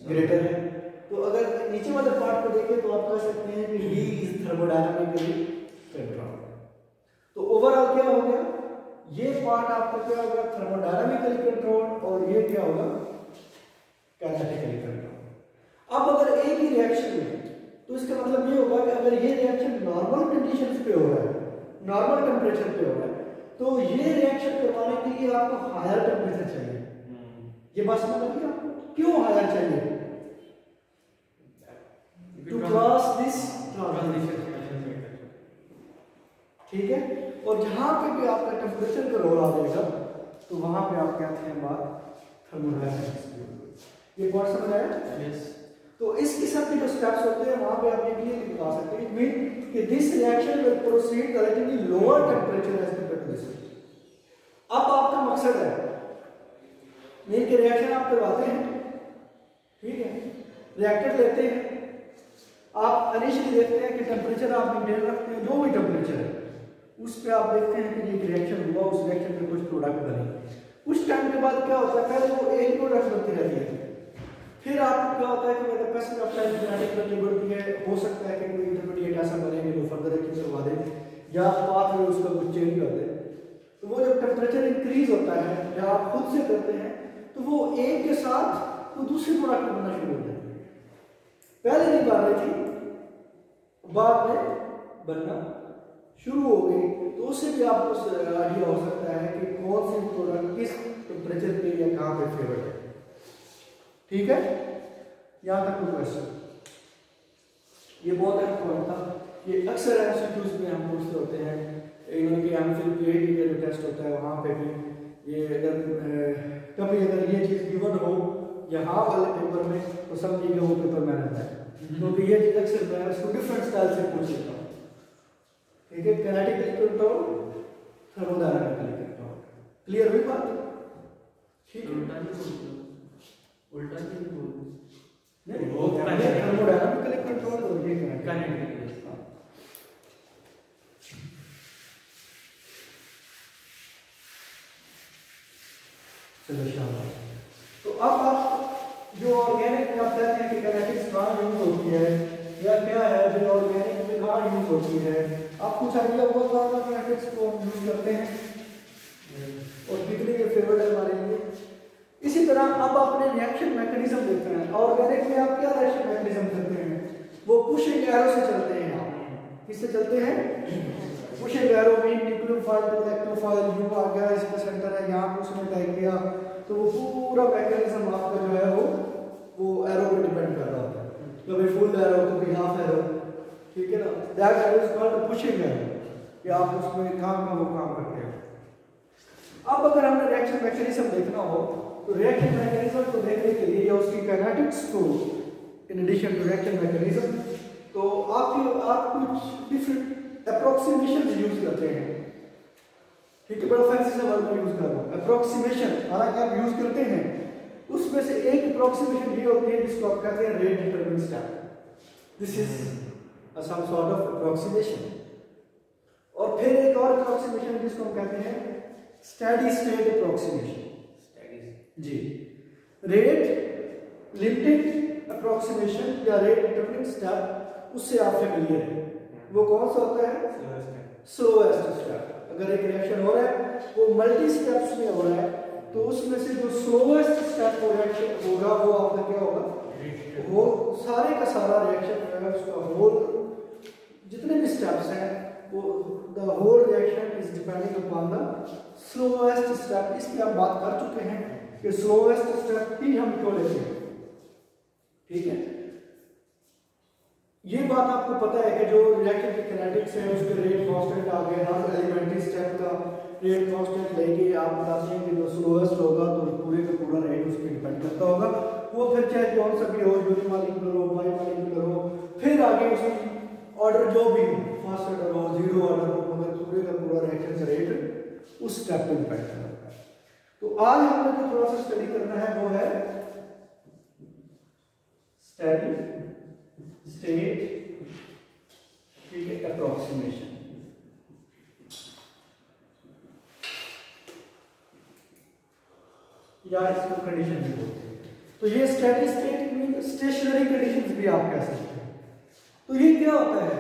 ग्रेटर है, तो अगर नीचे वाले पार्ट को देखें तो आप कह सकते हैं कि डी इज थर्मोडायनामिकली कंट्रोल्ड। तो ओवरऑल क्या हो गया, ये पार्ट आपका क्या होगा थर्मोडायनामिकली कंट्रोल्ड और ये क्या होगा काइनेटिकली कंट्रोल्ड। अब अगर एक ही रिएक्शन में तो इसका मतलब ये होगा कि अगर ये रिएक्शन नॉर्मल कंडीशंस पे हो रहा है, नॉर्मल टेम्परेचर पे हो रहा है, तो ये रिएक्शन करवाने के लिए आपको हायर टेम्परेचर चाहिए। ये बात समझ लगी आपको, क्यों हायर चाहिए, टू क्रॉस दिस ट्रांजिशन, ठीक है। और जहां पे भी आपका टेम्परेचर का रोल आ जाएगा तो वहां पे आप कहते हैं बात थर्मोडायनामिक्स। ये बात समझ आया? यस। तो इस किस्म के जो स्टेप्स होते हैं वहां पे आप ये क्लियरली बता सकते हैं मीन कि this reaction will proceed relatively lower temperature as compare to this. अब आपका मकसद है मीन के रिएक्शन आप करवाते हैं, ठीक है, रिएक्टर लेते हैं, आप इनिशियली देखते हैं कि टेम्परेचर आप मेंटेन रखते हैं, जो भी टेम्परेचर है उस पे आप देखते हैं कि ये रिएक्शन हुआ, उस रिएक्शन में कुछ प्रोडक्ट बने। कुछ टाइम के बाद क्या होता है, पहले वो एक प्रोडक्ट बनती रहती है, फिर आपको क्या होता है कि मतलब पैसिव ऑफ टाइम जेनेटिक बननी बढ़ती है, हो सकता है कि कोई इंटरमीडिएट ऐसा बने कि वो फर्दर एक्टिव करवा दे या पाथ में उसका कुछ चेंज कर दे। तो वो जब टेम्परेचर इंक्रीज होता है या आप खुद से करते हैं तो वो एक के साथ वो दूसरी प्रोडक्ट बनना शुरू हो जाती है। पहले नहीं बन रही थी, बाद में बनना शुरू हो गई, तो उससे भी आपको आइडिया हो सकता है कि कौन सी प्रोडक्ट किस टेम्परेचर पे या कहाँ पे फेवरेट है, ठीक है। यहाँ तक कोई क्वेश्चन, ये बहुत इम्पोर्टेंट था, ये अक्सर एमसीक्यूज में हम पूछते होते हैं, इवन के एमफिल पीएचडी का जो टेस्ट होता है वहाँ पे भी ये अगर कभी अगर ये चीज़ गिवन हो यहाँ वाले पेपर में तो समझिएगा वो पेपर मेहनत है, क्योंकि ये चीज़ अक्सर मैं उसको डिफरेंट स्टाइल से पूछ लेता हूँ, ठीक है। Kinetically control, thermodynamically control, clear हुई बात, ठीक है। उल्टा नहीं बोल, नहीं वो थर्मोडायनामिकली कंट्रोल और ये काइनेटिकली। या क्या है जो ऑर्गेनिक में कहाँ यूज होती है, आप कुछ आइडिया होगा कहाँ मैट्रिक्स को हम यूज करते हैं और कितने के फेवरेट है हमारे लिए। इसी तरह अब अपने रिएक्शन मैकेनिज्म देखते हैं। ऑर्गेनिक में आप क्या रिएक्शन मैकेनिज्म करते हैं, वो पुशिंग एरो से चलते हैं। किससे चलते हैं, पुशिंग एरो में न्यूक्लियोफाइल टू इलेक्ट्रोफाइल, यू आ गया इसका सेंटर है यहाँ पे उसने टाइप किया, तो वो पूरा मैकेनिज्म आपका जो है वो एरो पे डिपेंड कर रहा होता है, कभी फुल एरो कभी हाफ एरो, ठीक है ना। That arrow is called pushing arrow, कि आप उसमें काम का वो काम करते हैं। अब अगर हमने रिएक्शन मैकेनिज्म देखना हो तो रिएक्शन मैकेनिज्म को देखने के लिए या उसकी काइनेटिक्स को in addition to reaction mechanism, तो आप कुछ डिफरेंट अप्रोक्सीमेशन यूज करते हैं, ठीक है। बड़ा फैंसी सा वर्ड यूज कर रहा हूं, अप्रोक्सीमेशन, हालांकि आप यूज करते हैं। उसमें से एक अप्रोक्सीमेशन ये होती है जिसको आप कहते हैं rate determinant step, this is some sort of approximation. और फिर एक और अप्रोक्सीमेशन जिसको हम कहते हैं स्टेडी स्टेट अप्रोक्सीमेशन, जी। रेट लिमिटेड अप्रोक्सीमेशन या रेट डिटरमिनेंट स्टेप, उससे आप फेमिलियर हैं। वो कौन सा होता है, स्लोएस्ट स्टेप। अगर एक रिएक्शन हो रहा है वो मल्टी स्टेप्स में हो रहा है, तो उसमें से जो स्लोएस्ट स्टेप रिएक्शन होगा वो आपका क्या होगा, वो सारे का सारा रिएक्शन जो है उसका होल जितने भी स्टेप्स हैं वो the whole reaction is depending upon the slowest step. इस पे हम बात कर चुके हैं कि स्लोएस्ट स्टेप ही हम क्यों लेते हैं, ठीक है। ये बात आपको पता है कि जो रिएक्शन की काइनेटिक्स है उसके रेट कांस्टेंट आ गए, हर एलिमेंट्री स्टेप का रेट कांस्टेंट लेके आप बताते हैं कि जो स्लोएस्ट होगा तो पूरे का पूरा रेट उस पर डिपेंड करता होगा। वो फिर चाहे कौन सा भी हो, यूनिमॉलिक्यूलर हो, बाइमॉलिक्यूलर हो, फिर आगे उसकी ऑर्डर जो भी फर्स्ट ऑर्डर हो, जीरो ऑर्डर हो, मगर पूरे का पूरा रिएक्शन का रेट उस स्टेप पे डिपेंड करता है। तो आज हमें जो थोड़ा सा स्टडी करना है वो है स्टेडी स्टेट, ठीक है, अप्रोक्सीमेशन। या इसको कंडीशन भी बोलते हैं। तो ये steady state mean stationary conditions भी आप कह सकते हैं। तो ये क्या होता है,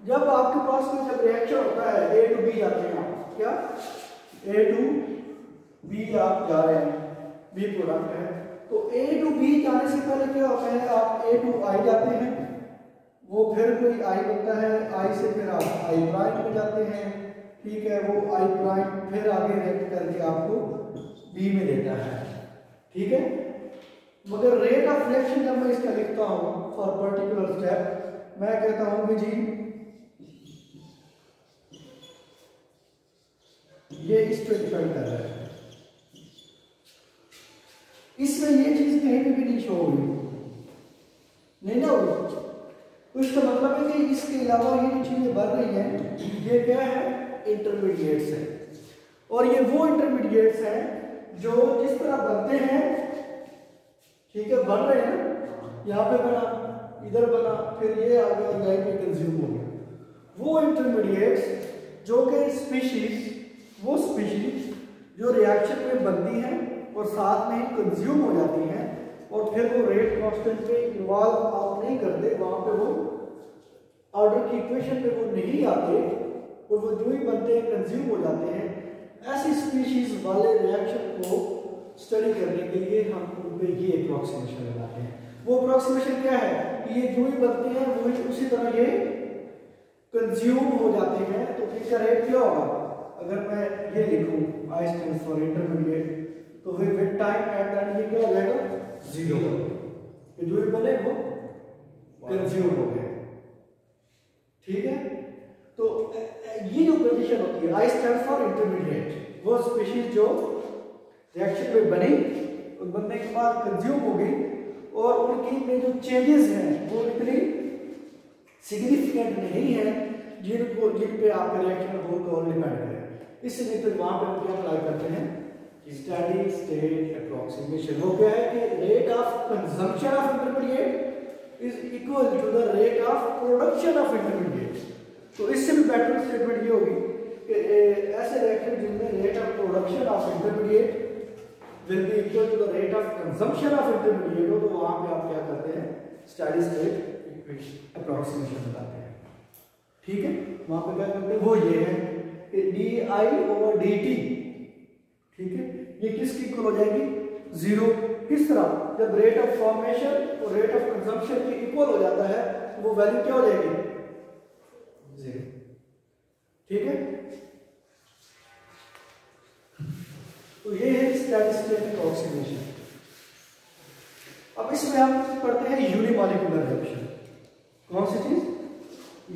जब आपके पास में जब रिएक्शन होता है ए टू बी जाते हैं आप, क्या ए टू बी आप जा रहे हैं, बी प्रोडक्ट है, तो ए टू बी जाने से पहले क्या होता है, आप ए टू आई जाते हैं, वो फिर कोई आई बनता है, आई से फिर आप आई प्राइम में जाते हैं, ठीक है, वो आई प्राइम फिर आगे रिएक्ट करके आपको बी में देता है, ठीक है। मगर रेट ऑफ रिएक्शन जब मैं इसका लिखता हूं फॉर पर्टिकुलर स्टेप, मैं कहता हूं कि जी ये इस पे डिपेंड कर रहा है, इसमें ये चीज कहीं भी नहीं शो हुई, नहीं ना हुई, तो इसका मतलब है कि इसके अलावा ये जो चीजें बढ़ रही हैं ये क्या है, इंटरमीडिएट्स है। और ये वो इंटरमीडिएट्स हैं जो जिस तरह बनते हैं, ठीक है, बन रहे हैं, यहाँ पे बना, इधर बना, फिर ये आ गया, यहीं पे कंज्यूम हो गया। वो इंटरमीडिएट्स जो कि स्पीशीज, वो स्पीशीज जो रिएक्शन में बनती हैं और साथ में ही कंज्यूम हो जाती हैं, और फिर वो रेट कांस्टेंट पे इन्वॉल्व आप नहीं करते, वहां पे वो ऑर्डर की इक्वेशन में वो नहीं आते, और वो जो ही बनते हैं कंज्यूम हो जाते हैं। ऐसी स्पीशीज वाले रिएक्शन को स्टडी करने के लिए हम उन पे ये अप्रोक्सीमेशन लगाते हैं। वो अप्रोक्सीमेशन क्या है कि ये जो ही बनते हैं वही उसी तरह ये कंज्यूम हो जाते हैं, तो इनका रेट क्या होगा, अगर मैं ये लिखूं आई स्टैंड फॉर इंटरमीडिएट, तो फिर विद टाइम एट दैट ये क्या हो जाएगा, जीरो। ये जो भी बने वो कंज्यूम हो गए, ठीक है। तो ये जो कंडीशन होती है आई स्टैंड फॉर इंटरमीडिएट, वो स्पीशीज जो रिएक्शन में बनी और बनने के बाद कंज्यूम हो गई, और उनकी में जो चेंजेस हैं वो इतनी सिग्निफिकेंट नहीं है जिन पे आपका रिएक्शन होल का डिपेंड करे। इसलिए फिर वहां पे हम क्या अप्लाई करते हैं, स्टेडी स्टेट अप्रोक्सीमेशन। वो क्या है कि rate of consumption of intermediate is equal to the rate of production of intermediate. तो इससे भी बेटर स्टेटमेंट ये होगी कि ऐसे रिएक्शन जिनमें rate of production of intermediate will be equal to the rate of consumption of intermediate हो, तो वहां पे आप क्या करते हैं, स्टेडी स्टेट अप्रोक्सीमेशन बताते हैं। ठीक है, वहां पे क्या करते हैं, वो ये है कि di/dt, ठीक है, ये किसकी इक्वल हो जाएगी, 0। किस तरह, जब रेट ऑफ फॉर्मेशन और रेट ऑफ कंजम्पशन की इक्वल हो जाता है तो वो वैल्यू क्या हो जाएगी, 0। ठीक है, तो ये है स्टैटिस्टिकल अप्रोक्सीमेशन। अब इसमें हम पढ़ते हैं यूनिमॉलिक्यूलर रिएक्शन। कौन सी चीज,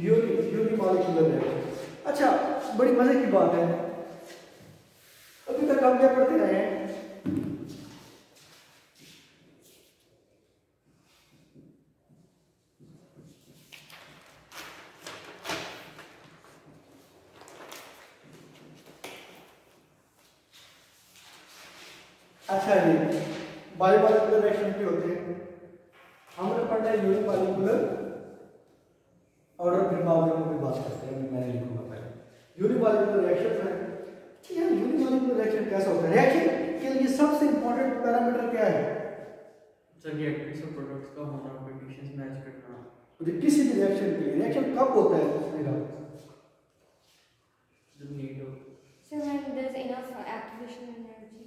यूनिमॉलिक्यूलर रिएक्शन। अच्छा, बड़ी मजे की बात है, अभी तक हम क्या पढ़ते रहे हैं, अच्छा जी, बायोमॉलिक्यूलर रिएक्शन क्या होते हैं, हमने पढ़ना है यूनिमॉलिक्यूलर ऑर्डर, फिर बाद में हम बात करते हैं, मैंने लिखूंगा पहले यूनिमॉलिक्यूलर रिएक्शन है। यार यूनिमॉलिक्यूलर रिएक्शन कैसा होता है, रिएक्शन के लिए सबसे इंपॉर्टेंट पैरामीटर क्या है, रिएक्टेंट्स और प्रोडक्ट्स का होना, कंडीशंस मैच करना। तो किसी भी रिएक्शन के लिए रिएक्शन कब होता है, जब नीड हो। So when there's enough activation energy.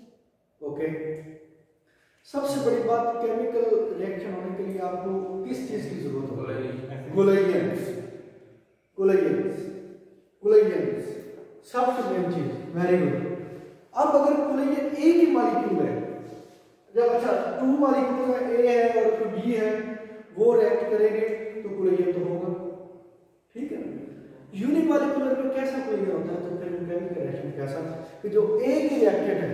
Okay, सबसे बड़ी बात, केमिकल रिएक्शन होने के लिए आपको किस चीज की जरूरत होगी, कोलेजेंस, सबसे मेन चीज। Very good. अब अगर कोलेजन ए की मॉलिक्यूल है, जब अच्छा 2 मॉलिक्यूल है, ए है और बी है, वो रिएक्ट करेंगे तो कोलेजन तो होगा, ठीक है। यूनिमॉलिक्यूलर में कैसा कोलेजन होता है, तो फिर केमिकल रिएक्शन कैसा, कि जो ए की रिएक्टेंट है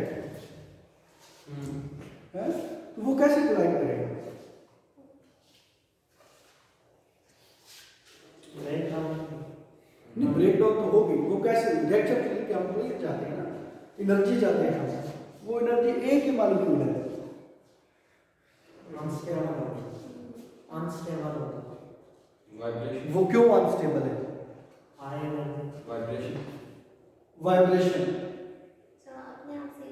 तो वो कैसे कोलाइड करेगा, नहीं ब्रेक डाउन तो होगी, वो कैसे, रिएक्शन के लिए हम वही चाहते हैं ना, एनर्जी चाहते हैं हम, वो एनर्जी ए की मॉलिक्यूल है, अनस्टेबल होता है, वाइब्रेशन, वो क्यों अनस्टेबल है, हाई एनर्जी, वाइब्रेशन So, अपने आप से ही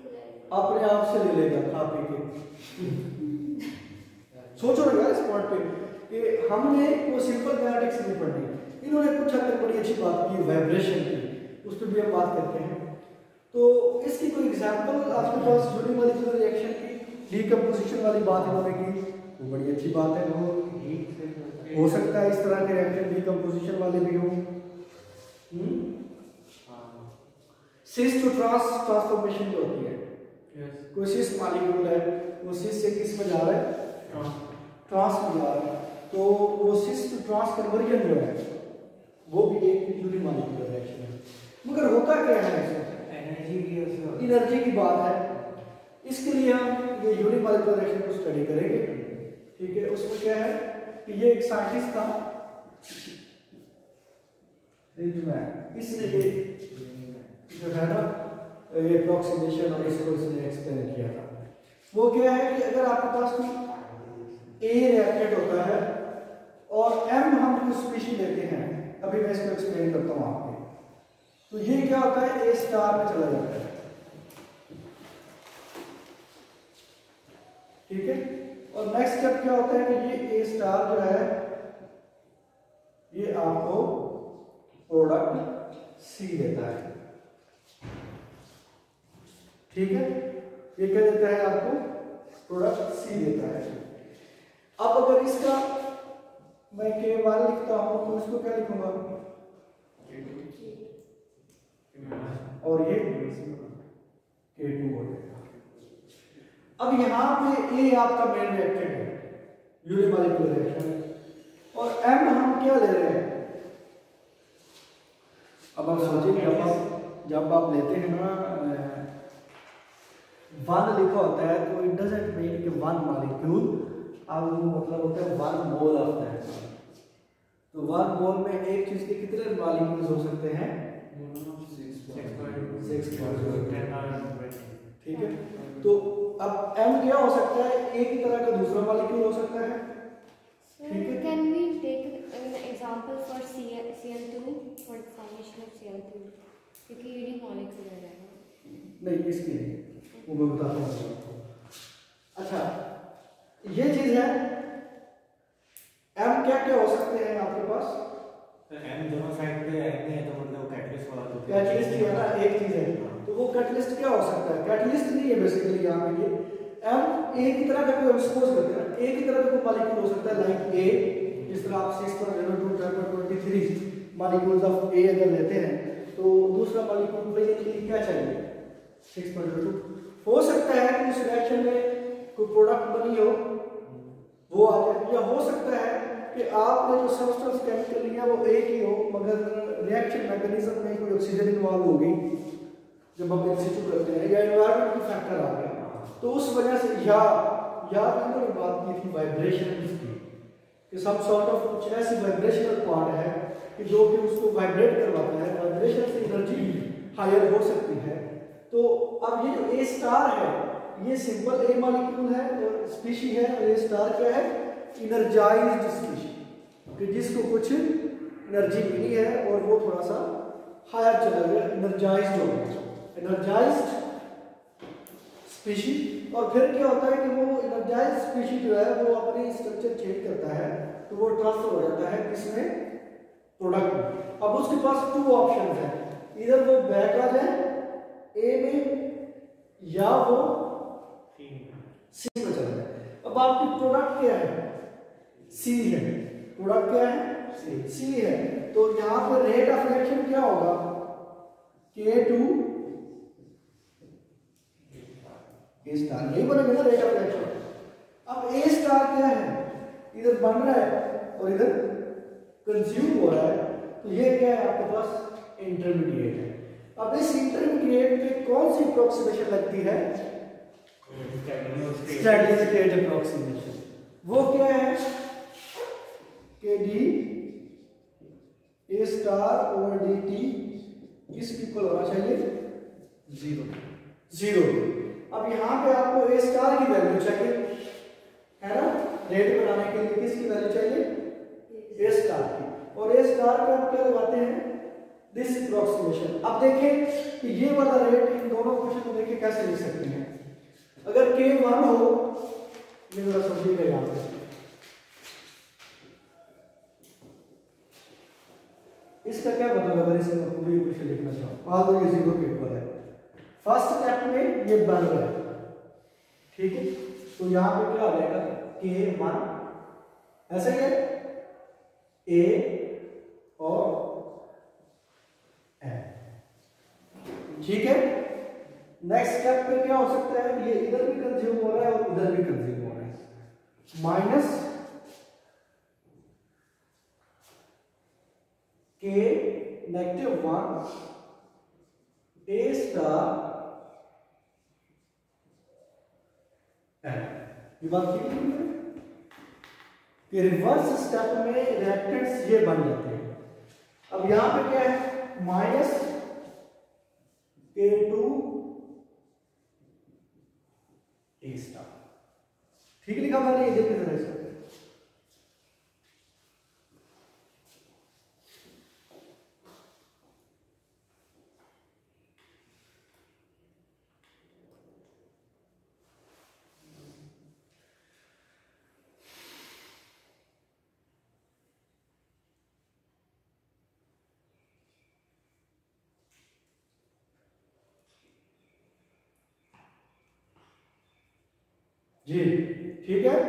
अपने आप से ले लेगा खा पी के। सोचो ना यार इस पॉइंट पे कि हमने वो सिंपल कैनेटिक्स नहीं पढ़ी, इन्होंने कुछ हद तक बड़ी अच्छी बात की वाइब्रेशन की, उस पर भी हम बात करते हैं। तो इसकी कोई एग्जांपल आपके पास यूनिमॉलिक्यूलर रिएक्शन की डीकंपोजिशन वाली बात इन्होंने की, वो बड़ी अच्छी बात है, वो हो सकता है इस तरह के रिएक्शन डीकंपोजिशन वाले भी हों। सिस टू ट्रांस ट्रांसफॉर्मेशन जो होती है, कोई सिस मॉलिक्यूल है, वो सिस से किस में जा रहा है, ट्रांस में जा रहा है, तो वो सिस टू ट्रांस कन्वर्जन जो है वो भी एक यूनिमॉलिक्यूलर रिएक्शन है। मगर होता क्या है, एनर्जी की बात है, इसके लिए हम ये यूनिमॉलिक्यूलर रिएक्शन को स्टडी करेंगे, ठीक है। उसमें क्या है कि ये एक साइंटिस्ट था, इसने ये जो है ना ये अप्रोक्सीमेशन और इसको इसने एक्सप्लेन किया था। वो क्या है कि अगर आपके पास कोई ए रिएक्टेड होता है और एम हम कुछ स्पीशीज लेते हैं, अभी मैं इसको एक्सप्लेन करता हूँ आपको। तो ये क्या होता है, ए स्टार में चला जाता है, ठीक है। और नेक्स्ट स्टेप क्या होता है कि ये ए स्टार जो है ये आपको प्रोडक्ट सी देता है, ठीक है। ये क्या देता है आपको, प्रोडक्ट सी देता है। अब अगर इसका मैं K1 लिखता हूं तो इसको क्या लिखूंगा, और ये K2 हो जाएगा। अब यहां पे ए आपका मेन रिएक्टेंट है, यूनिमॉलिक्यूलर रिएक्शन, और M हम क्या ले रहे हैं। अब आप सोचिए, जब आप लेते हैं ना 1 लिखा होता है तो इट डजंट मीन कि 1 मॉलिक्यूल, अब मतलब होता है 1 मोल ऑफ दैट। तो 1 मोल में एक चीज के कितने मॉलिक्यूल्स हो सकते हैं, 6.0, ठीक है। तो अब M क्या हो सकता है, एक ही तरह का दूसरा मॉलिक्यूल हो सकता है, So can we take an example for Cl2 for the formation of Cl2, क्योंकि यूनिमॉलिक्यूलर है ना? नहीं इसके लिए वो मैं बताता हूँ आपको। अच्छा ये चीज है, एम क्या क्या हो सकते हैं आपके पास? तो एम दोनों साइड पे एम है तो मतलब कैटलिस्ट वाला तो कैटलिस्ट है ना, एक चीज है। तो वो कैटलिस्ट क्या हो सकता है? कैटलिस्ट नहीं है बेसिकली यहाँ पे ये एम ए की तरह का कोई सपोज करते हैं ए की तरह का कोई मॉलिक्यूल हो सकता है लाइक ए, जिस तरह आप 6.02 मॉलिक्यूल्स ऑफ ए अगर लेते हैं तो दूसरा मॉलिक्यूल के लिए क्या चाहिए? 6.02। हो सकता है कि उस रिएक्शन में कोई प्रोडक्ट बनी हो वो आ जाए, या हो सकता है कि आपने जो सब्सटेंस केमिकल लिया वो एक ही हो मगर रिएक्शन मैकेनिज्म में कोई ऑक्सीजन इन्वॉल्व हो गई जब हम इंसिटू करते हैं, या एनवायरनमेंट का फैक्टर आ गया, तो उस वजह से या इन्होंने बात की थी वाइब्रेशन की कि सब सॉर्ट ऑफ कुछ ऐसी वाइब्रेशनल पार्ट है कि जो कि उसको वाइब्रेट करवाता है, वाइब्रेशन से एनर्जी हायर हो सकती है। तो अब ये जो ए स्टार है ये सिंपल ए मॉलिक्यूल है और स्पीशी है, और ए स्टार क्या है? इनर्जाइज्ड स्पीशी, कि जिसको कुछ एनर्जी मिली है और वो थोड़ा सा हायर चला गया, एनर्जाइज्ड हो गया, एनर्जाइज्ड स्पीशी। और फिर क्या होता है कि वो एनर्जाइज्ड स्पीशी जो है वो अपनी स्ट्रक्चर चेंज करता है तो वो ट्रांसफर हो जाता है किसमें? प्रोडक्ट में। अब उसके पास टू ऑप्शन है, इधर वो बैक आ जाए ए में या वो सी में चला जाए। अब आपकी प्रोडक्ट क्या है? सी है। प्रोडक्ट क्या है? सी है। तो यहां पर रेट ऑफ रिएक्शन क्या होगा? K2 ए स्टार, यही बनेगा ना रेट ऑफ रिएक्शन। अब ए स्टार क्या है? इधर बन रहा है और इधर कंज्यूम हो रहा है, तो ये क्या है आपके पास? इंटरमीडिएट है। अब इस इंटरमीडिएट पे कौन सी अप्रोक्सीमेशन लगती है? Steady state approximation. वो क्या है? कि D A star over D T किस इक्वल होना चाहिए? 0। अब यहाँ पे आपको ए स्टार की वैल्यू चाहिए है ना, रेट बनाने के लिए किसकी वैल्यू चाहिए? ए स्टार की। और ए स्टार पे आप क्या लगाते हैं? This approximation. अब देखें कि ये वाला रेट इन दोनों क्वेश्चन को देखें कैसे लिख सकते हैं। अगर K1 हो, ये जरा समझिएगा यहाँ पे, इसका क्या मतलब अगर इसमें पूरी क्वेश्चन लिखना चाहो आज तो ये 0 के इक्वल है। फर्स्ट स्टेप में ये बन रहा है, ठीक है, तो यहाँ पे क्या आ जाएगा? K1 ऐसे ही है, A और M, ठीक है। नेक्स्ट स्टेप पे क्या हो सकता है? ये इधर भी कंज्यूम हो रहा है और इधर भी कंज्यूम हो रहा है, minus K -1 A star M। ये बात ठीक है कि रिवर्स स्टेप में रिएक्टेंट्स ये बन जाते हैं। अब यहां पे क्या है? माइनस K2 A स्टार, ठीक लिखा मैंने, ये देखिए जरा इसको। जी ठीक है।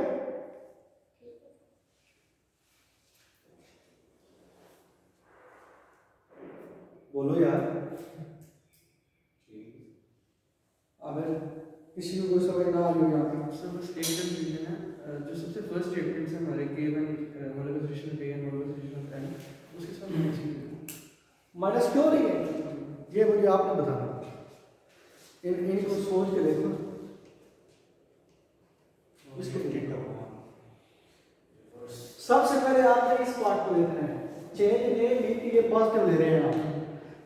बोलो यार, अगर किसी को कोई समझ ना आ रही हो यहाँ पे सब बस एक कंफ्यूजन है। जो सबसे फर्स्ट स्टेटमेंट है हमारे K1 molecular K and molecular N, उसके साथ माइनस क्यों नहीं है? ये मुझे आपने बताना, इनको सोच के देखो। सबसे पहले आपने इस पार्ट को देखना है, चेंज ने मीट ये पॉजिटिव ले रहे हैं आप।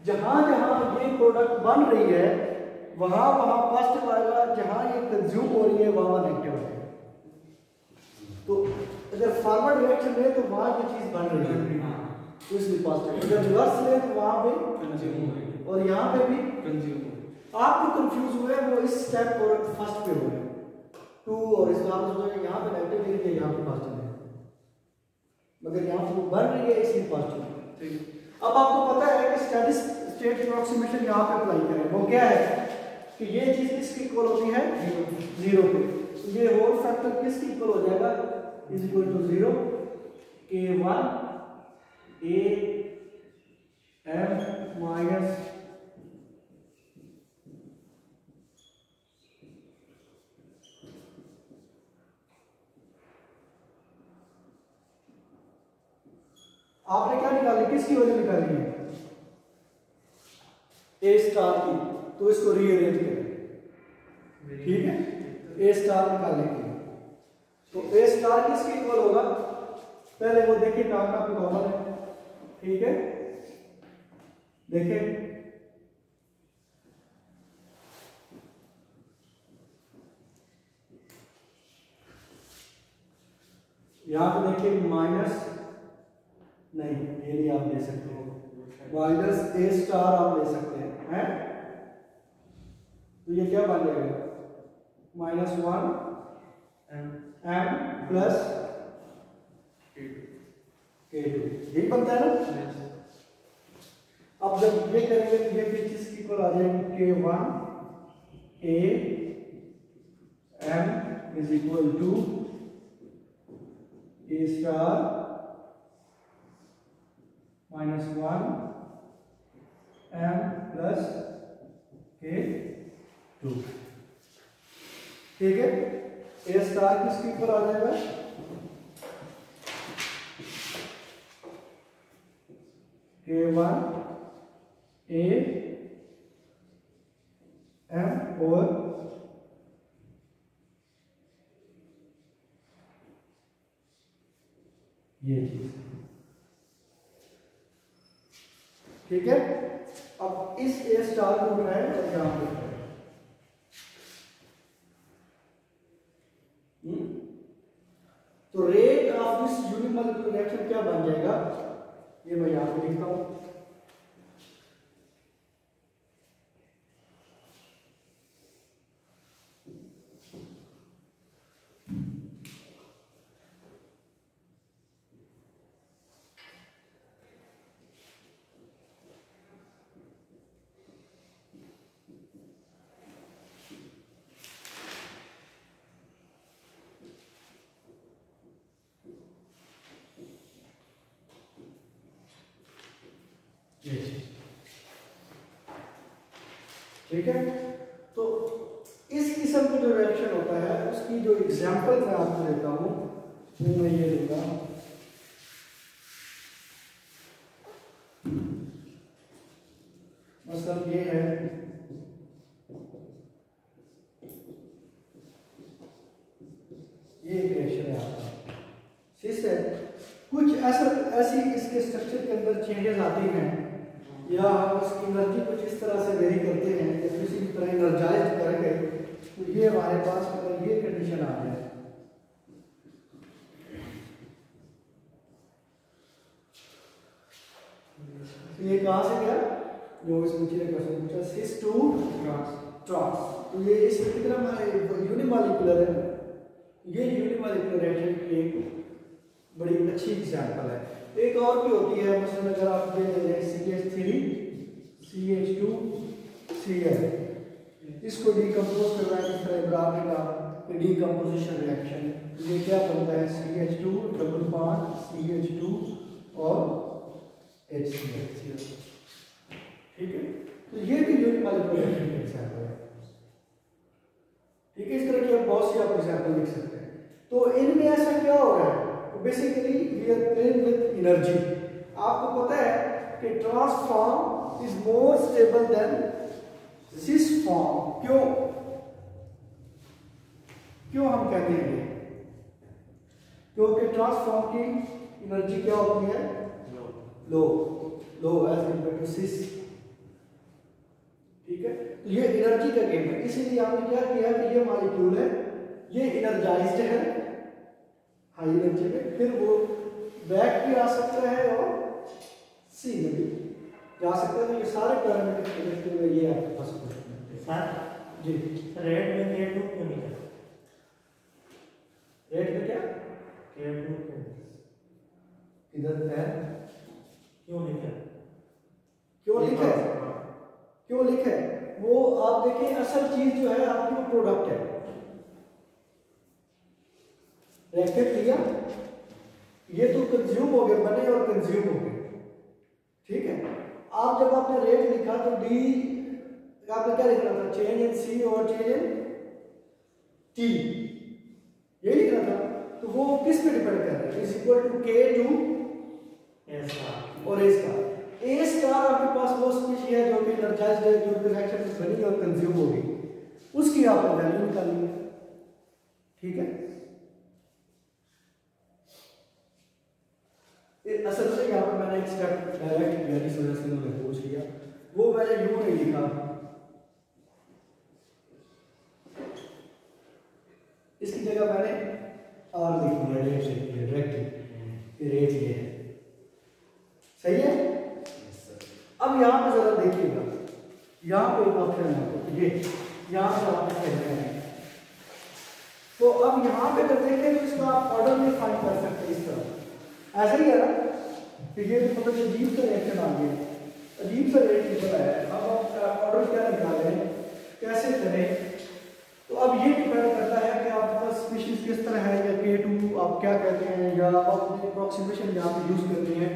जहां जहां ये प्रोडक्ट बन रही है वहां वहां पॉजिटिव आएगा, जहां ये कंज्यूम हो रही है वहां नेगेटिव आएगा। तो अगर फॉरवर्ड डायरेक्शन में तो वहां ये चीज बन रही है तो इसलिए पॉजिटिव, अगर रिवर्स ले तो वहां पे कंज्यूम और यहां पे भी कंज्यूम। आप जो कंफ्यूज हुए वो इस स्टेप और फर्स्ट पे हुए 2 और इस वापस हो जाए, यहां पे नेगेटिव लिख दिया, यहां पे पॉजिटिव है। मगर यहाँ पर वो बन रही है इसलिए पॉजिटिव है। ठीक है। अब आपको पता है कि स्टेडी स्टेट अप्रोक्सीमेशन यहाँ पे अप्लाई करें, वो क्या है कि ये चीज किसकी इक्वल होती है, जीरो पे। तो ये होल फैक्टर किसकी इक्वल हो जाएगा, is equal to zero k1 a m minus आपने क्या निकाली, किसकी वैल्यू निकाली है, ए स्टार की। तो इसको रीअरेंज करें, ठीक है, ए स्टार निकालने के लिए। तो ए स्टार किसके इक्वल होगा, पहले वो देखिए कहाँ कहाँ पे कॉमन है, ठीक है, देखिए यहाँ पे देखिए माइनस नहीं, ये नहीं आप ले सकते हो, माइनस ए स्टार आप ले सकते हैं, तो ये क्या बन जाएगा, -1 m प्लस k2, यही बनता है ना। अब जब ये करेंगे तो ये किस इक्वल आ जाएगी, k1 a m is equal to a star -1 m plus k2, ठीक है। ए स्टार किसके ऊपर आ जाएगा, k1 a m और ये चीज, ठीक है। अब इस ए स्टार को उठाए और यहां पे उठाए, तो rate of this unimolecular reaction क्या बन जाएगा, ये मैं यहां पे लिखता हूं, ठीक है। तो इस किस्म का जो रिएक्शन होता है उसकी जो एग्जांपल मैं आपको देता हूं वो मैं ये दूंगा, मतलब ये है, ये एक रिएक्शन है आपका, ठीक है। कुछ ऐसी इसके स्ट्रक्चर के अंदर चेंजेस आती हैं या हम उसकी एनर्जी कुछ इस तरह से वेरी करते हैं या किसी भी तरह एनर्जाइज करके, तो ये हमारे पास अगर ये कंडीशन आ जाए, तो ये कहां से गया, जो इस नीचे ने क्वेश्चन पूछा, सिस टू ट्रांस, तो ये इस कितना यूनिमॉलिक्यूलर है, ये यूनिमॉलिक्यूलर रिएक्शन की एक बड़ी अच्छी एग्जांपल है। एक और भी होती है, मसलन अगर आप ये ले लें CH3 CH2Cl, इसको डिकम्पोज करना है, इस तरह इब्राहिम ने कहा कि डिकम्पोजिशन रिएक्शन, ये क्या बनता है, CH2 डबल बॉन्ड CH2 और HCl, ठीक है। तो ये भी यूनिमॉलिक्यूलर रिएक्शन का एग्जांपल है, ठीक है। इस तरह की आप बहुत सी आप एग्जांपल लिख सकते हैं। तो इनमें ऐसा क्या हो रहा है, basically we are playing with energy. आपको पता है कि trans form is more stable than cis form, क्यों हम कहते हैं ये, क्योंकि ट्रांसफॉर्म की एनर्जी क्या होती है, लो एज कंपेयर टू सिस, ठीक है। तो ये एनर्जी का गेम है, इसीलिए आपने क्या किया कि ये मॉलिक्यूल है, ये एनर्जाइज्ड है हाई एनर्जी में, फिर वो बैक भी आ सकता है और सी में भी जा सकता है। ये सारे पैरामीटर को देखते हुए ये आपके पास सर जी, रेट में K2 क्यों नहीं है, रेट में क्या, K2 क्यों, इधर है, क्यों नहीं है? क्यों लिखा है? क्यों लिखा है? वो आप देखिए असल चीज जो है आपकी वो प्रोडक्ट है। ब्रैकेट लिया, ये तो कंज्यूम हो गए, बने और कंज्यूम हो गए, ठीक है। आप जब आपने रेट लिखा तो डी आपने क्या लिखना था? चेंज इन सी और चेंज इन टी, ये लिखना था। तो वो किस पे डिपेंड कर रहा है? इज इक्वल टू के टू ऐसा और ए स्टार। ए स्टार आपके पास वो स्पीशी है जो कि एनर्जाइज्ड है, जो रिएक्शन में बनी और कंज्यूम होगी, उसकी आपने वैल्यू निकालनी है, ठीक है। असल से यहाँ पर मैंने एक स्टेप डायरेक्ट किया, जिस वजह से उन्होंने पूछ लिया, वो मैंने यू नहीं लिखा, इसकी जगह मैंने आर लिख दिया, रेट लिख दिया डायरेक्टली, रेट ये है, सही है। अब यहाँ पे जरा देखिएगा, यहाँ पे एक ऑप्शन है, ये यहाँ पे आप कहते हैं, तो अब यहाँ पे अगर देखें तो इसका आप ऑर्डर में फाइंड कर सकते हैं इस तरह, ऐसा ही है ना। तो ये भी मतलब अजीब सा रिएक्शन आ गया, अजीब सा रेट निकल आया है। अब आप ऑर्डर क्या निकालें, कैसे करें? तो अब ये डिपेंड करता है कि आपके पास स्पीशीज किस तरह है, या K2 आप क्या कहते हैं, या आप अपनी अप्रोक्सीमेशन यहाँ पे यूज करते हैं।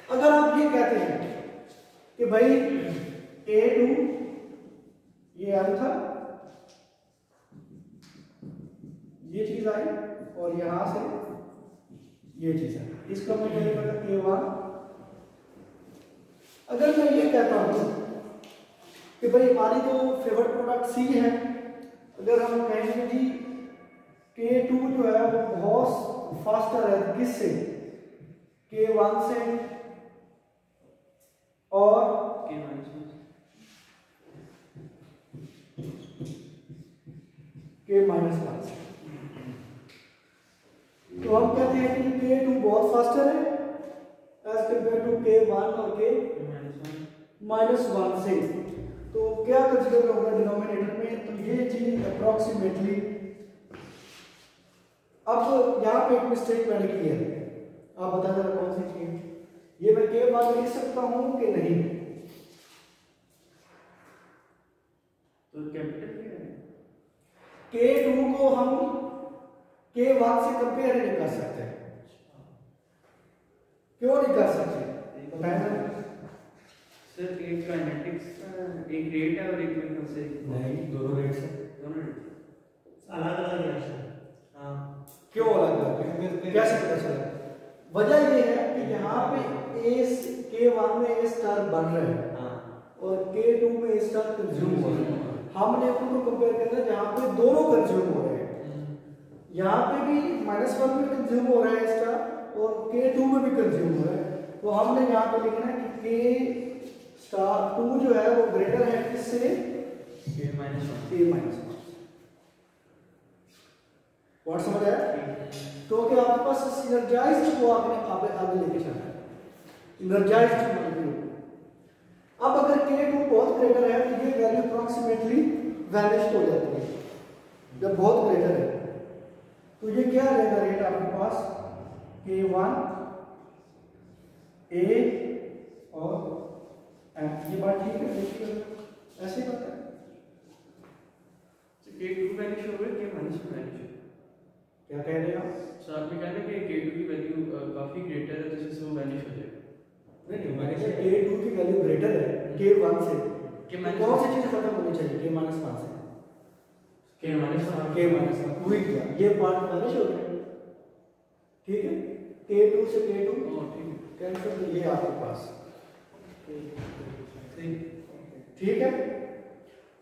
अगर आप ये कहते हैं कि भाई A2 ये M था, ये चीज आई और यहां से ये चीज है, इसका मतलब K1। अगर मैं ये कहता हूं कि भाई हमारी तो फेवरेट प्रोडक्ट C है, अगर हम कहेंगे जी K2 जो है वो बहुत फास्टर है, किससे? K1 से और K-1 से। तो हम कहते हैं कि K2 बहुत फास्टर है एज कंपेयर टू K1 और K-1 से। तो क्या कंसीडर होगा डिनोमिनेटर में? तो ये चीज अप्रोक्सीमेटली। अब यहाँ पे एक मिस्टेक मैंने की है, आप बता जरा कौन सी चीज? ये मैं K1 लिख सकता हूँ कि नहीं? तो कैपिटल क्या है? K2 को हम K1 से कंपेयर नहीं कर सकते। क्यों नहीं कर सकते? बताएं जरा। सर एक काइनेटिक्स एक रेट है और एक में से नहीं, दोनों रेट से। दोनों रेट अलग अलग रिएक्शन। हाँ क्यों अलग अलग? कैसे पता चला? वजह ये है कि यहाँ पे K1 में A स्टार बन रहे हैं और K2 में A स्टार कंज्यूम हो रहे हैं। हमने उनको कंपेयर करना है जहाँ पे दोनों कंज्यूम हो रहे हैं। यहाँ पे भी -1 में कंज्यूम हो रहा है स्टार और K2 में भी कंज्यूम हो रहा है। तो हमने यहाँ पे लिखना है कि K*2 जो है वो ग्रेटर है किससे? K-1 K-1। व्हाट समझ आया? क्योंकि आपके पास सिनर्जाइज्ड को आपने आगे लेके चलना है, सिनर्जाइज्ड मॉलिक्यूल। अब अगर K2 बहुत ग्रेटर है तो ये वैल्यू अप्रोक्सीमेटली वैनिश हो जाती है जब बहुत ग्रेटर है। तो ये क्या रहेगा रेट आपके पास? K1 A और M। ये बात ठीक है? ऐसे ही करता है। K2 वैल्यू शो है K-1 वैल्यू शो। क्या कह रहे हैं आप? सो आपने कहा ना कि K2 की वैल्यू काफी ग्रेटर है, तो इससे वो वैनिश हो जाएगा। नहीं, मैंने कहा K2 की वैल्यू ग्रेटर है K1 से। K-1 कौन सी चीज खत्म होनी चाहिए? K-1 से। K-1 वही किया, ये पार्ट वैनिश हो गया, ठीक है। K2 से K2 ठीक है कैंसिल, ये आपके पास ठीक है।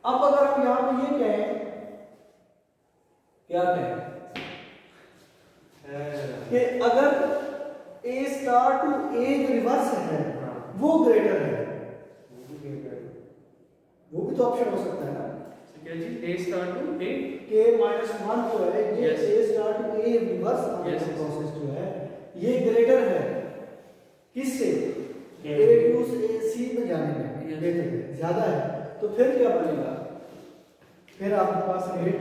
अब अगर हम यहाँ पे ये कहें, क्या कहें कि अगर A star to A reverse है वो ग्रेटर है, वो भी तो ऑप्शन हो सकता है ना। क्या जी? A star to A K-1 जो है ये Yes. A star to A reverse Yes. Process जो है ये ग्रेटर है किससे? A2 से C में जाने में Yes. ग्रेटर है, ज्यादा है। तो फिर क्या बनेगा? फिर आपके पास रेट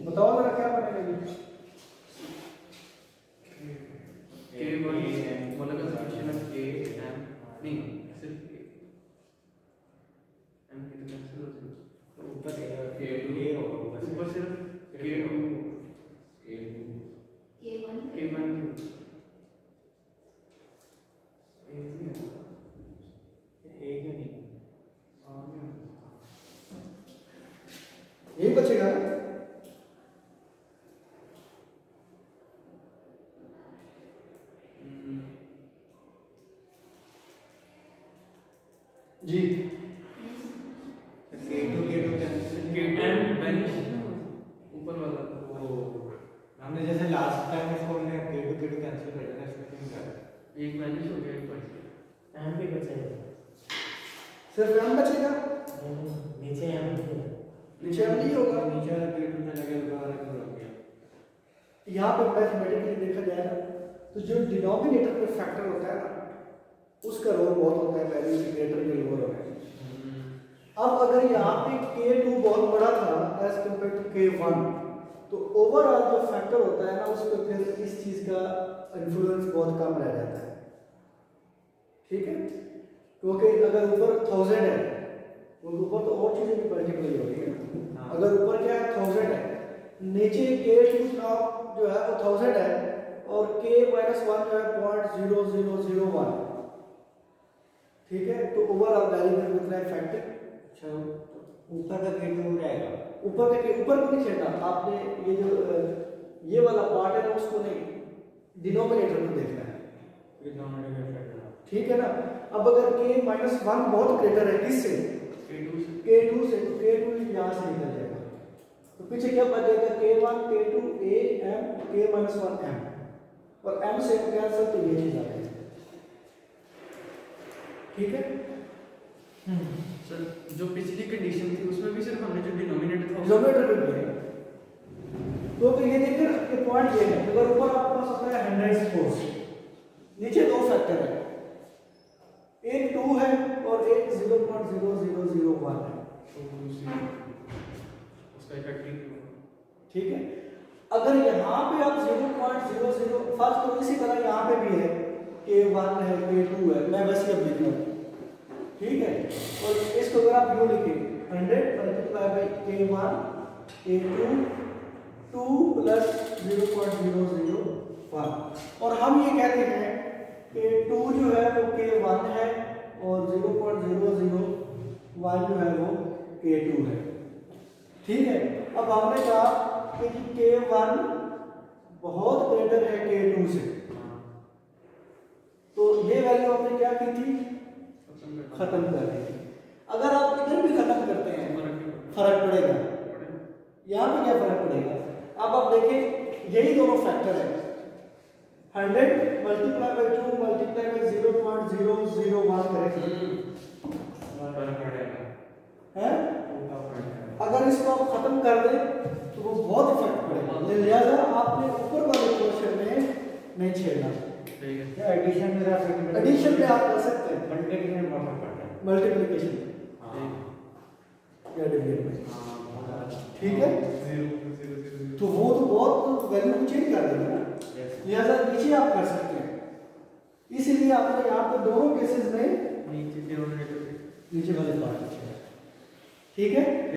बताओ जरा क्या बनेगा? जी K2 कैंसिल ऊपर वाला वो हमने जैसे लास्ट टाइम इसको हमने K2 कैंसिल कर दिया इसमें क्यों कर एक वैल्यू हो गया, एक बच एम भी बचेगा। सिर्फ एम बचेगा, नीचे एम नीचे एम नहीं होगा। नीचे वाला K2 चला गया ऊपर वाला क्यों रह गया? यहाँ पे मैथमेटिकली देखा जाए ना तो जो डिनोमिनेटर पे फैक्टर होता है ना उसका रोल बहुत होता है वैल्यू से ग्रेटर के लोअर होता है। अब अगर यहाँ पे K2 बहुत बड़ा था एज कम्पेयर टू K1 तो ओवरऑल जो फैक्टर होता है ना उस पर फिर इस चीज का इन्फ्लुएंस बहुत कम रह जाता है, ठीक है। क्योंकि अगर ऊपर 1000 है तो ऊपर तो और चीजें भी मल्टीप्लाई हो रही है। अगर ऊपर क्या है 1000 है, नीचे K2 का जो है वो 1000 है और K-1 जो है 0.0001, ठीक है। तो ओवरऑल वैल्यू में कितना है फैक्टर। अच्छा ऊपर का K2 रहेगा, ऊपर को नहीं छेड़ना आपने, ये जो ये वाला पार्ट है ना उसको नहीं, डिनोमिनेटर को देखना है, ठीक है ना। अब अगर K-1 बहुत ग्रेटर है किससे, K2 से, तो K2 यहाँ से निकल जाएगा तो पीछे क्या बचेगा K1 K2 A M K-1 M और M से कैंसिल तो ये चीज आ जाएगी, ठीक है। सर जो पिछली कंडीशन थी उसमें भी सिर्फ हमने जो डिनोमिनेटर था डिनोमिनेटर पे भी है तो फिर ये देखिए ये पॉइंट ये है, अगर ऊपर आपके पास होता है 100 फोर्स, नीचे दो फैक्टर है, एक 2 है और एक 0.0001 है, उसका इफेक्ट नहीं हुआ, ठीक है। अगर यहाँ पे आप 0.00 फर्स्ट तो इसी तरह यहाँ पे भी है K1 है K2 है, मैं बस ये लिख रहा हूँ, ठीक है। और इसको अगर आप यूं लिखें 100 multiply by K1 K2 2 plus 0.001 और हम ये कहते हैं कि 2 जो है वो K1 है और 0.001 जो है वो K2 है, ठीक है। अब हमने कहा कि K1 बहुत ग्रेटर है K2 से, तो ये वैल्यू हमने क्या की थी, खत्म कर दी थी। अगर आप इधर भी खत्म करते हैं फर्क पड़ेगा, यहाँ पे क्या फर्क पड़ेगा। अब आप देखें यही दोनों फैक्टर है, 100 मल्टीप्लाई बाय 2 मल्टीप्लाई बाय 0.001 करें हैं, अगर इसको आप खत्म कर दें तो वो बहुत इफेक्ट पड़ेगा, लिहाजा आपने ऊपर वाले क्वेश्चन में नहीं छेड़ना। एडिशन में एडिशन में आप कर सकते हैं, मल्टीप्लिकेशन में बहुत पड़ता है, मल्टीप्लिकेशन या डिवीजन में, ठीक है। तो वो तो बहुत वैल्यू को चेंज कर देगा ना, लिहाजा नीचे आप कर सकते हैं। इसलिए आपने यहाँ पे दोनों केसेस में नीचे वाले पार्ट, ठीक है।